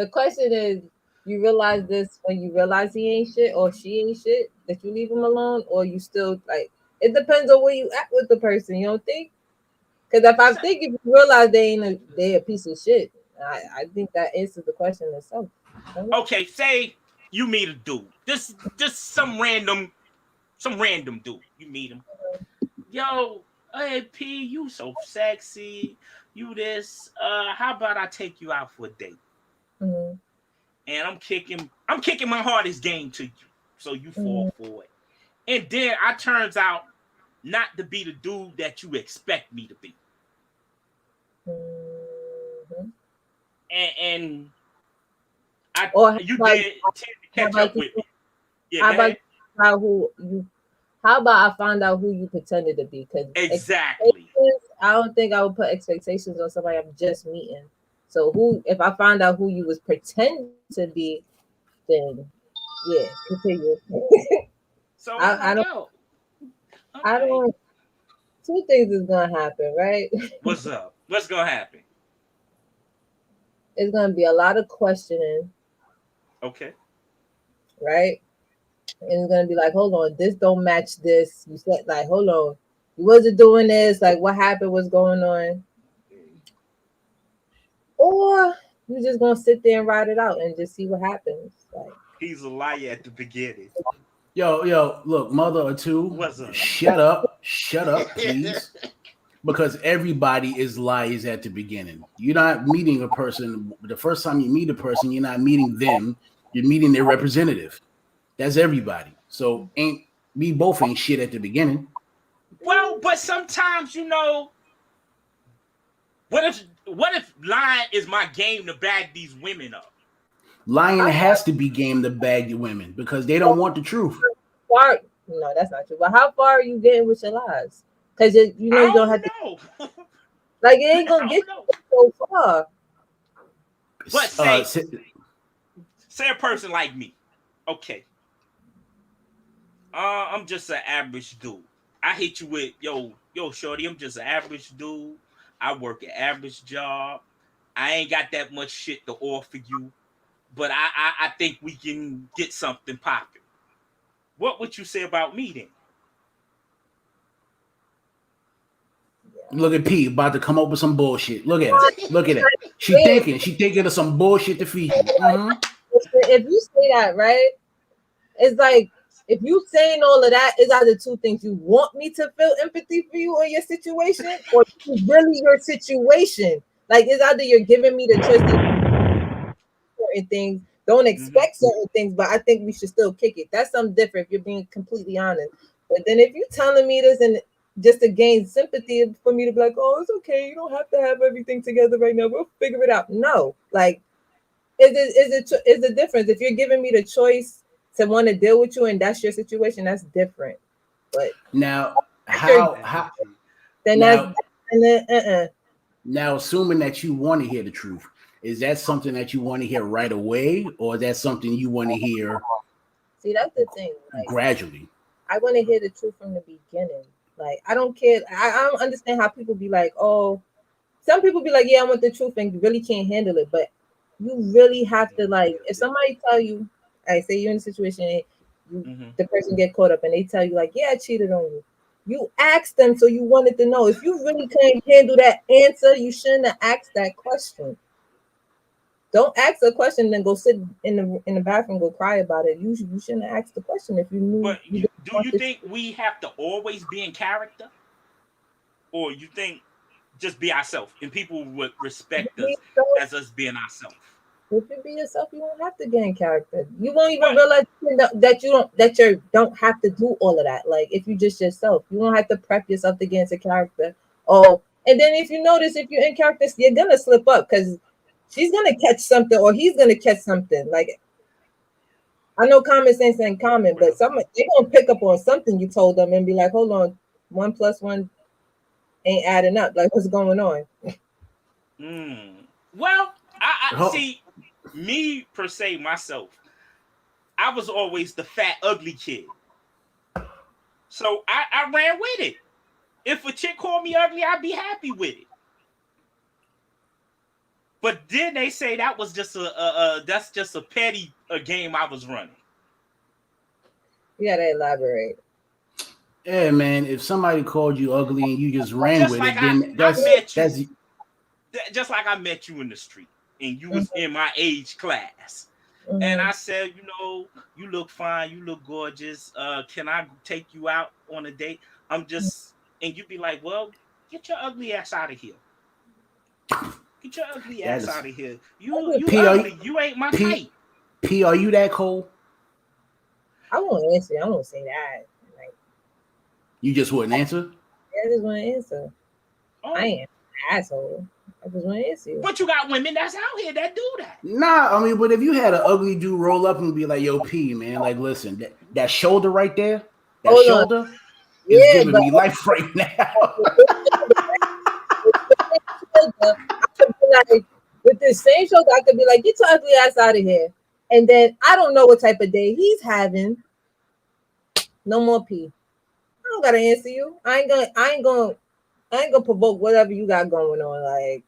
question is, you realize this when you realize he ain't shit or she ain't shit, that you leave him alone, or you still, like, it depends on where you at with the person, you don't think? Because if you realize they a piece of shit, I think that answers the question itself. Okay, say you meet a dude. Just some random dude. You meet him. Yo, hey P, you so sexy. You this. How about I take you out for a date? Mm-hmm. And I'm kicking my hardest game to you, so you fall for it. And then I turns out not to be the dude that you expect me to be. Mm-hmm. And you did tend to catch up with me. Yeah, how about I find out who you pretended to be? Because exactly, I don't think I would put expectations on somebody I'm just meeting. So if I find out who you was pretending to be, then yeah, continue. So I don't. Okay. I don't. Two things is gonna happen, right? What's up? What's gonna happen? It's gonna be a lot of questioning. Okay. Right. And it's gonna be like, hold on, this don't match this. You said like, hold on, you wasn't doing this. Like, what happened? What's going on? Or you just gonna sit there and ride it out and just see what happens. Like, he's a liar at the beginning. Yo, look, mother or two, what's up? Shut up, please. Because everybody is liars at the beginning. You're not meeting a person. The first time you meet a person, you're not meeting them. You're meeting their representative. That's everybody. So we both ain't shit at the beginning. Well, but sometimes, you know, what if lying is my game to bag these women up? Lying has to be game to bag the women because they don't want the truth. No, that's not true. But how far are you getting with your lies? Because you know you don't have to. Like, it ain't gonna get you so far. But say a person like me. Okay. I'm just an average dude. I hit you with, yo, shorty, I'm just an average dude. I work an average job. I ain't got that much shit to offer you. But I think we can get something popping. What would you say about me then? Look at P about to come up with some bullshit. Look at her. Look at it. She thinking of some bullshit to feed you. Mm-hmm. If you say that, right? It's like, if you saying all of that, it's either two things. You want me to feel empathy for you or your situation, or it's really your situation. Like, it's either you're giving me the choice to certain things, don't expect certain things, but I think we should still kick it. That's something different if you're being completely honest. But then if you're telling me this and just to gain sympathy for me to be like, oh, it's okay, you don't have to have everything together right now, we'll figure it out. No, like, is the difference. If you're giving me the choice to want to deal with you and that's your situation, that's different. But now now assuming that you want to hear the truth, is that something that you want to hear right away, or is that something you want to hear? See, that's the thing. Like, gradually. I want to hear the truth from the beginning. Like, I don't care. I don't understand how people be like, oh, some people be like, yeah, I want the truth, and you really can't handle it. But you really have to, like, if somebody tell you, I say you're in a situation, the person get caught up and they tell you like, yeah, I cheated on you. You asked them, so you wanted to know. If you really can't handle that answer, you shouldn't have asked that question. Don't ask a question and then go sit in the bathroom, go cry about it. You shouldn't have asked the question if you knew. But do you think we have to always be in character, or you think just be ourselves and people would respect us as us being ourselves? If you be yourself, you don't have to gain character. You won't even realize that you don't have to do all of that. Like, if you just yourself, you don't have to prep yourself to get into character. Oh, and then if you notice, if you're in character, you're gonna slip up because she's gonna catch something or he's gonna catch something. Like, I know common sense ain't common, but they're gonna pick up on something you told them and be like, hold on, 1 + 1 ain't adding up. Like, what's going on? Well, I see me per se myself. I was always the fat, ugly kid. So I ran with it. If a chick called me ugly, I'd be happy with it. But then they say that was just that's just a petty game I was running. You gotta elaborate. Yeah, man. If somebody called you ugly and you just ran with it, then that's just like I met you in the street and you was in my age class. And I said, you know, you look fine, you look gorgeous. Can I take you out on a date? And you'd be like, well, get your ugly ass out of here. Get your ugly ass out of here. You ugly. You ain't my type. P, are you that cold? I won't answer. I won't say that. Like, you just wouldn't answer? Yeah, I just want to answer. Oh. I ain't an asshole. I just want to answer you. But you got women that's out here that do that. Nah, I mean, but if you had an ugly dude roll up and be like, yo, P, man, like, listen, that shoulder right there, that shoulder is giving me life right now. Like, with this same shoulder, I could be like, get your ugly ass out of here. And then I don't know what type of day he's having. No more P. I don't gotta answer you. I ain't gonna provoke whatever you got going on. Like,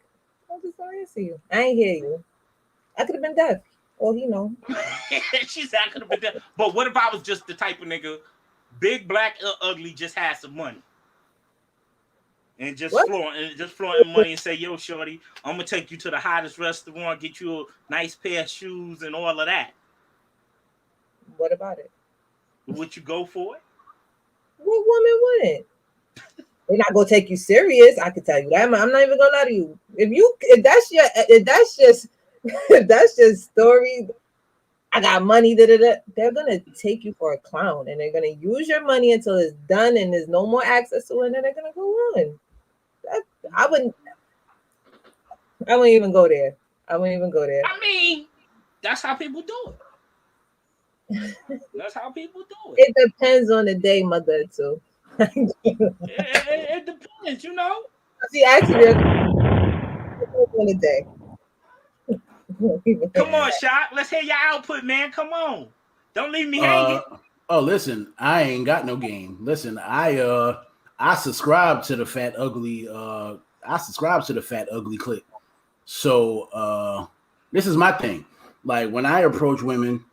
I'm just gonna answer you. I ain't hear you. I could have been deaf. Well, you know. She's that could have been there. But what if I was just the type of nigga, big, black, ugly, just had some money? And just flaunting money and say, yo, shorty, I'm gonna take you to the hottest restaurant, get you a nice pair of shoes and all of that. What about it? Would you go for it? What woman wouldn't? They're not gonna take you serious. I can tell you that. I'm not even gonna lie to you. If that's your story, I got money. They're gonna take you for a clown, and they're gonna use your money until it's done, and there's no more access to it, and then they're gonna go on. I wouldn't even go there. I wouldn't even go there. I mean, that's how people do it. That's how people do it. It depends on the day, mother, too. it depends, you know. See, actually, it depends on the day. Come on, Shot. Let's hear your output, man. Come on. Don't leave me hanging. Oh, listen, I ain't got no game. Listen, I subscribe to the fat ugly. I subscribe to the fat ugly clique. So this is my thing. Like when I approach women,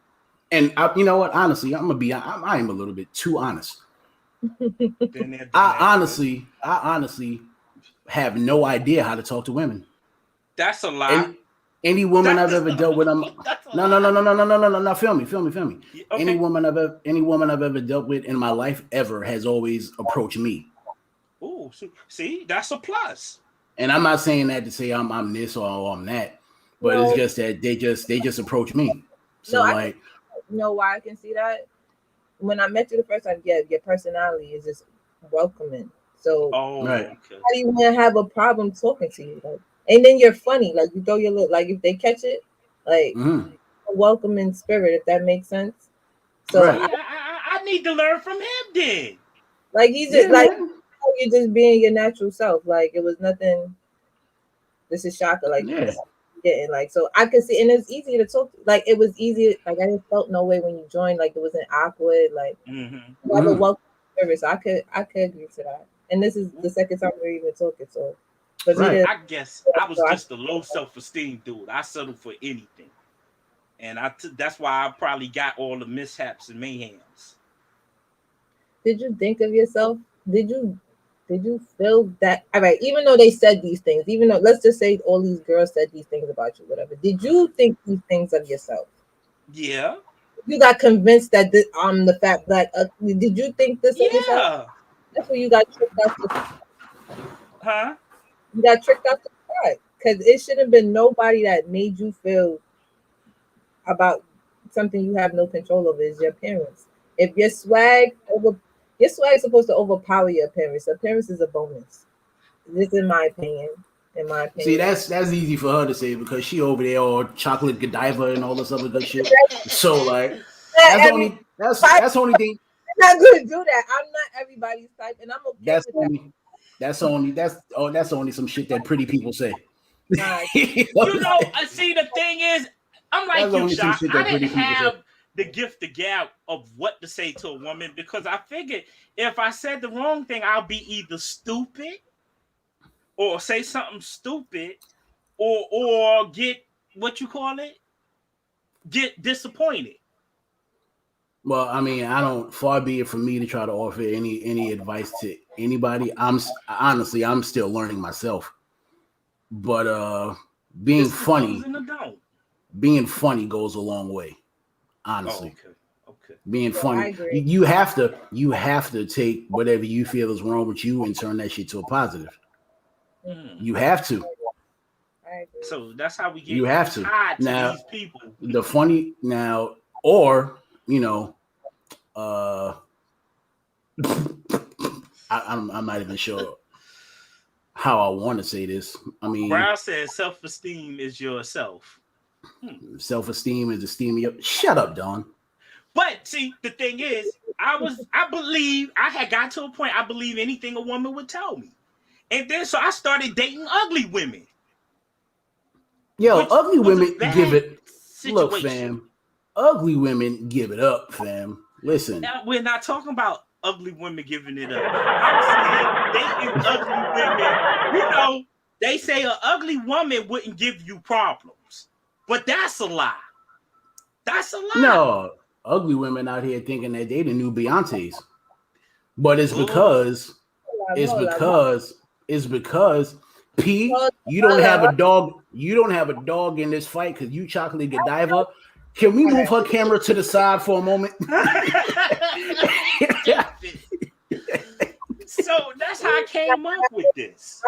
and you know what? Honestly, I am a little bit too honest. I honestly have no idea how to talk to women. That's a lie. Any woman I've ever dealt with, no. Feel me. Okay. Any woman I've ever dealt with in my life ever has always approached me. Oh, see, that's a plus. And I'm not saying that to say I'm this or I'm that, but it's just that they just approach me. So you know why I can see that? When I met you the first time, your personality is just welcoming. So right. How do you want to have a problem talking to you? Like, and then you're funny, like you throw your look, like if they catch it, like a welcoming spirit, if that makes sense. So I need to learn from him then. Like he's just you're just being your natural self. Like it was nothing. This is Shaka. Like getting like so I could see, and it's easy to talk. Like it was easy. Like I just felt no way when you joined. Like it wasn't awkward. Like you have a welcome service. So I could agree to that. And this is the second time we're even talking. So. I guess I was just a low self-esteem dude. I settled for anything, and that's why I probably got all the mishaps and mayhems. Did you think of yourself? Did you feel that? All right, even though they said these things, even though let's just say all these girls said these things about you, whatever. Did you think these things of yourself? Yeah. You got convinced that I'm the fat black. Did you think this of yourself? That's where you got tricked out. Huh? You got tricked out the side because it should have been nobody that made you feel about something you have no control over is your parents. If your swag is supposed to overpower your appearance. Appearance is a bonus. This is my opinion. See, that's easy for her to say because she over there all chocolate Godiva and all this other good shit. So like that's the only thing. I'm not gonna do that. I'm not everybody's type, and I'm okay with that. That's only some shit that pretty people say. See, the thing is, I'm like you, Shot. I didn't have the gift of gab of what to say to a woman because I figured if I said the wrong thing, I'll be either stupid or say something stupid or get get disappointed. Well, I mean, far be it from me to try to offer any advice to anybody. I'm still learning myself. But being funny goes a long way. Honestly. Okay. Being funny. You have to take whatever you feel is wrong with you and turn that shit to a positive. You have to. So that's how we get you have to. Now, these people. The funny now, or I'm not even sure how I want to say this. I mean, Brown says self-esteem is yourself. Self-esteem is esteem of your. Shut up, Don. But see, the thing is, I had got to a point I believe anything a woman would tell me. And then so I started dating ugly women. Yo, ugly women give it. Look, fam. Ugly women give it up, fam. Listen. Now, we're not talking about ugly women giving it up. I'm saying dating ugly women. You know, they say an ugly woman wouldn't give you problems. But that's a lie. That's a lot. No, ugly women out here thinking that they the new Beyonces, but it's because P, you don't have a dog. You don't have a dog in this fight because you chocolate Godiva. Can we move her camera to the side for a moment? So that's how I came up with this.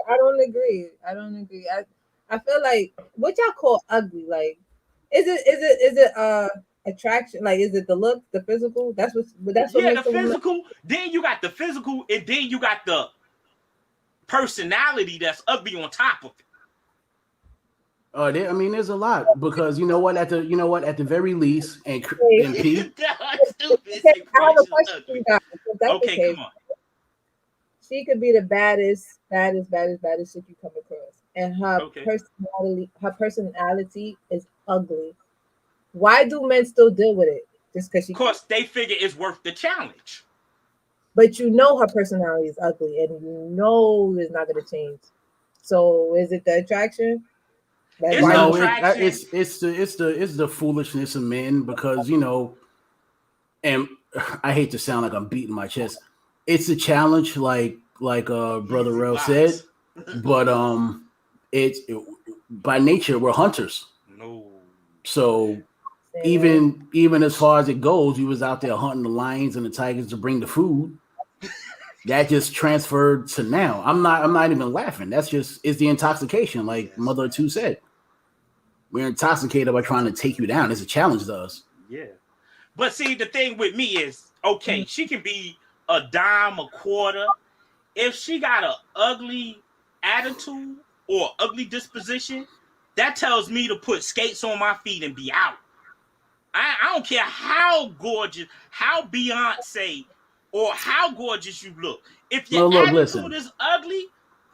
I don't agree. I feel like what y'all call ugly. Like, is it attraction? Like, is it the look, the physical? That's what the physical. Then you got the physical, and then you got the personality that's ugly on top of it. I mean, there's a lot because you know what? At the very least, and P. Okay, come on. She could be the baddest chick you come across, and her personality is ugly. Why do men still deal with it? Just because Because they figure it's worth the challenge. But you know her personality is ugly, and you know it's not going to change. So is it the attraction? It's the foolishness of men because and I hate to sound like I'm beating my chest. It's a challenge, like Brother Rel said, but by nature we're hunters. No. So even as far as it goes, we was out there hunting the lions and the tigers to bring the food. That just transferred to now. I'm not even laughing. It's the intoxication, like Mother Two said. We're intoxicated by trying to take you down. It's a challenge to us. Yeah. But see, the thing with me is, okay, she can be a dime, a quarter. If she got an ugly attitude or ugly disposition, that tells me to put skates on my feet and be out. I don't care how gorgeous, how Beyonce, or how gorgeous you look. If your attitude is ugly,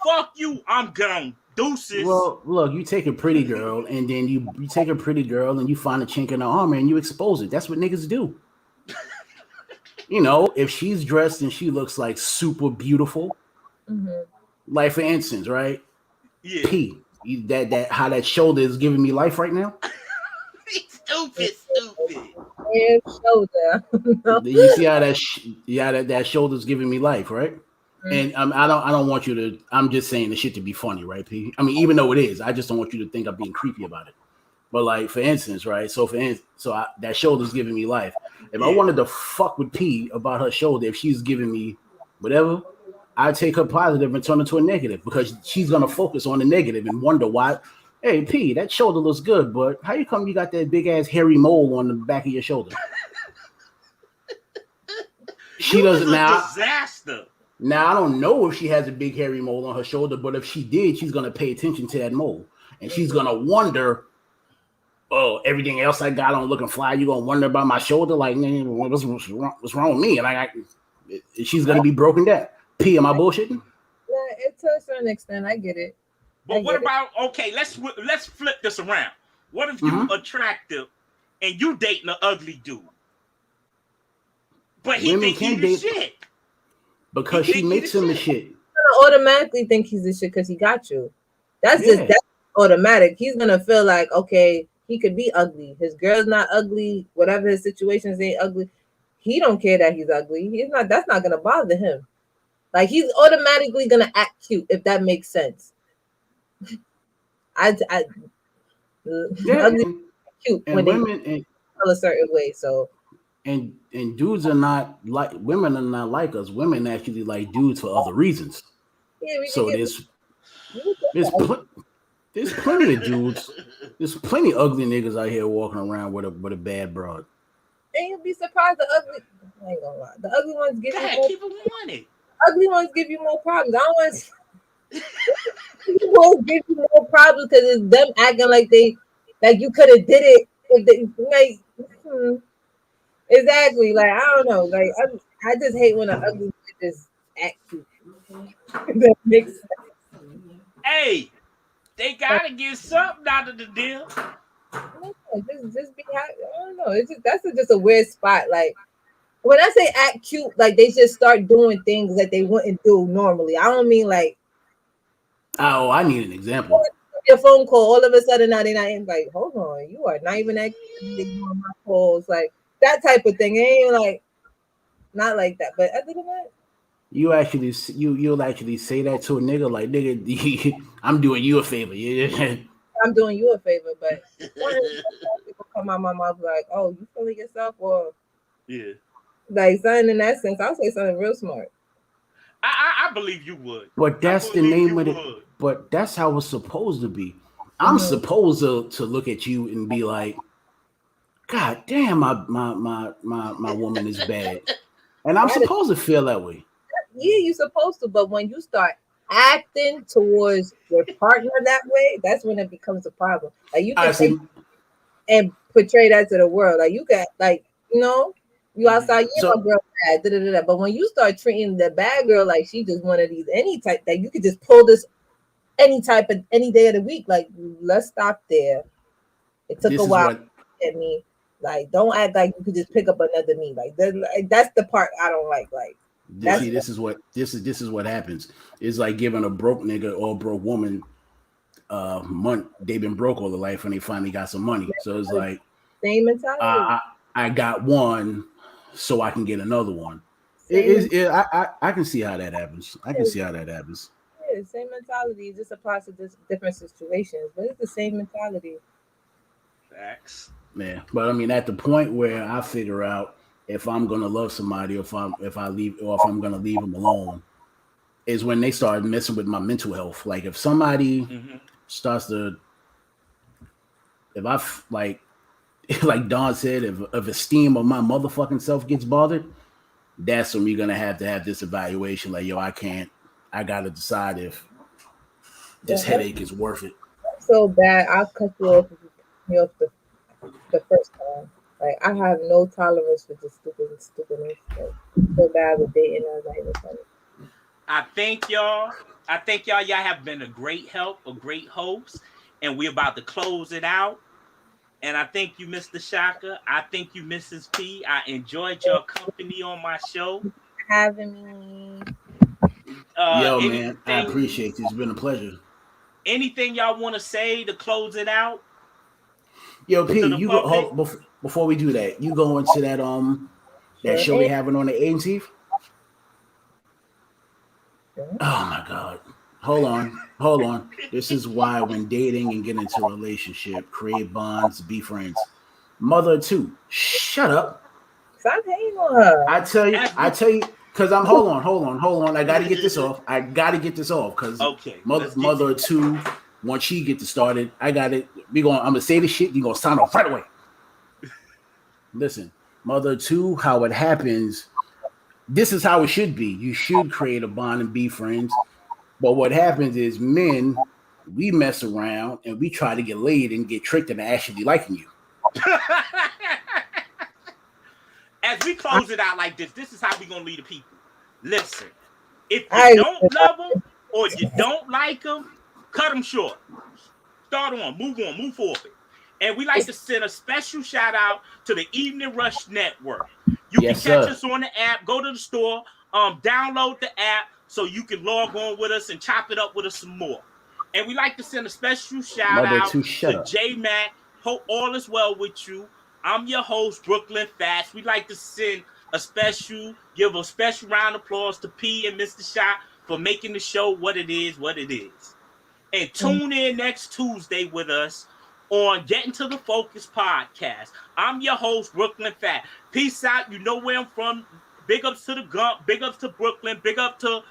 fuck you, I'm gone. Deuces. Well, look, you take a pretty girl and then you take a pretty girl and you find a chink in her armor and you expose it. That's what niggas do. If she's dressed and she looks like super beautiful, like for instance, right? Yeah. P, that how that shoulder is giving me life right now. Stupid. Shoulder. You see how that shoulder's giving me life, right? And I don't want you to. I'm just saying the shit to be funny, right, P? I mean, even though it is, I just don't want you to think I'm being creepy about it. But like, for instance, right? That shoulder's giving me life. If I wanted to fuck with P about her shoulder, if she's giving me whatever, I'd take her positive and turn it to a negative because she's gonna focus on the negative and wonder why. Hey, P, that shoulder looks good, but how you come you got that big ass hairy mole on the back of your shoulder? She doesn't now. Disaster. Now I don't know if she has a big hairy mole on her shoulder, but if she did, she's gonna pay attention to that mole, and she's gonna wonder, oh, everything else I got on looking fly. You gonna wonder about my shoulder, like, man, what's wrong with me? And she's gonna be broken down. P, am I bullshitting? Yeah, it's to a certain extent. I get it. But what about let's flip this around. What if you attractive and you dating an ugly dude, but he think he's the shit? Because she makes him the shit. He's gonna automatically think he's the shit because he got you. That's automatic. He's gonna feel like, okay, he could be ugly. His girl's not ugly. Whatever his situations ain't ugly. He don't care that he's ugly. He's not. That's not gonna bother him. Like he's automatically gonna act cute if that makes sense. Ugly cute and when women they feel a certain way. So. And dudes are not like women are not like us. Women actually like dudes for other reasons. Yeah, so there's plenty of dudes. There's plenty of ugly niggas out here walking around with a bad broad. And you'll be surprised the ugly. I ain't gonna lie. The ugly ones give you more. Ugly ones give you more problems. I don't want. You won't give you more problems because it's them acting like you could have did it if they . Exactly. Like I don't know. Like I just hate when an ugly just act cute. That makes sense. Hey, they gotta get something out of the deal. No, just be happy. I don't know. That's just a weird spot. Like when I say act cute, like they just start doing things that they wouldn't do normally. I don't mean like. Oh, I need an example. your phone call. All of a sudden, now they're not like, hold on, you are not even ignoring my calls, like that type of thing. It ain't like not like that, but other than that. You'll actually say that to a nigga like, nigga, I'm doing you a favor. Yeah. I'm doing you a favor, but people come out my mouth like, oh, you feeling yourself, or like something in that sense. I'll say something real smart. I believe you would. But that's the name of it. But that's how it's supposed to be. I'm supposed to look at you and be like, God damn, my woman is bad. And I'm supposed to feel that way. Yeah, you're supposed to, but when you start acting towards your partner that way, that's when it becomes a problem. Like you can take and portray that to the world. Like you got, like, you know, you outside, you know, girl bad, but when you start treating the bad girl like she just one of these any type, that you could just pull this any type of any day of the week. Like, let's stop there. It took a while to get me. Like, don't act like you could just pick up another me. Like that's the part I don't like. Like, see, this is what happens. It's like giving a broke nigga or a broke woman month. They've been broke all their life and they finally got some money. So it's like same mentality. I got one, so I can get another one. I can see how that happens. I can see how that happens. Yeah, same mentality. It just applies to different situations, but it's the same mentality. Facts. Yeah, but I mean, at the point where I figure out if I'm gonna love somebody, or if I'm gonna leave them alone, is when they start messing with my mental health. Like if somebody starts to, if I like Don said, if esteem of my motherfucking self gets bothered, that's when you're gonna have to have this evaluation. Like, yo, I gotta decide if this headache is worth it. So bad, I'll cut you off the first time. Like, I have no tolerance for just stupidness. Like, so bad with dating. I was like, it's funny. I thank y'all. Y'all have been a great help, a great host, and we're about to close it out. And I thank you, Mr. Shaka. I thank you, Mrs. P. I enjoyed your company on my show. Having me. Yo, man, I appreciate you. It's been a pleasure. Anything y'all want to say to close it out? Yo, P, you go before we do that. You go into that that show they having on the 18th. Oh my God. Hold on. This is why when dating and get into a relationship, create bonds, be friends. Mother two, shut up. Stop hating on her. I tell you, because I'm hold on. I gotta get this off. Because mother two, once she gets started, I'm gonna say this shit, you're gonna sign off right away. Listen, mother two, how it happens, this is how it should be. You should create a bond and be friends. But what happens is men, we mess around and we try to get laid and get tricked into actually liking you. As we close it out like this is how we're going to lead the people. Listen, if you don't love them or you don't like them, cut them short. Start on, move forward. And we like to send a special shout out to the Evening Rush Network. You can catch us on the app, go to the store, download the app, so you can log on with us and chop it up with us some more. And we like to send a special shout out to J.Mac. Hope all is well with you. I'm your host, Bklyn Phatz. We like to give a special round of applause to P and Mr. Shot for making the show what it is. And tune in next Tuesday with us on Getting to the Focus podcast. I'm your host, Bklyn Phatz. Peace out. You know where I'm from. Big ups to the Gump. Big ups to Brooklyn. Big up to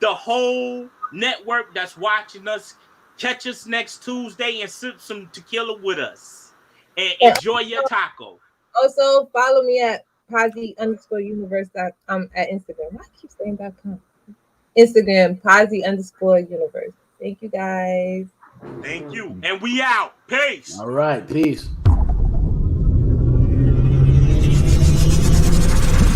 the whole network that's watching us. Catch us next Tuesday and sip some tequila with us. And enjoy your taco. Also, follow me at Pazzi_universe at Instagram. I keep saying .com. Instagram, Pazzi_universe. Thank you, guys. Thank you. And we out. Peace. All right. Peace.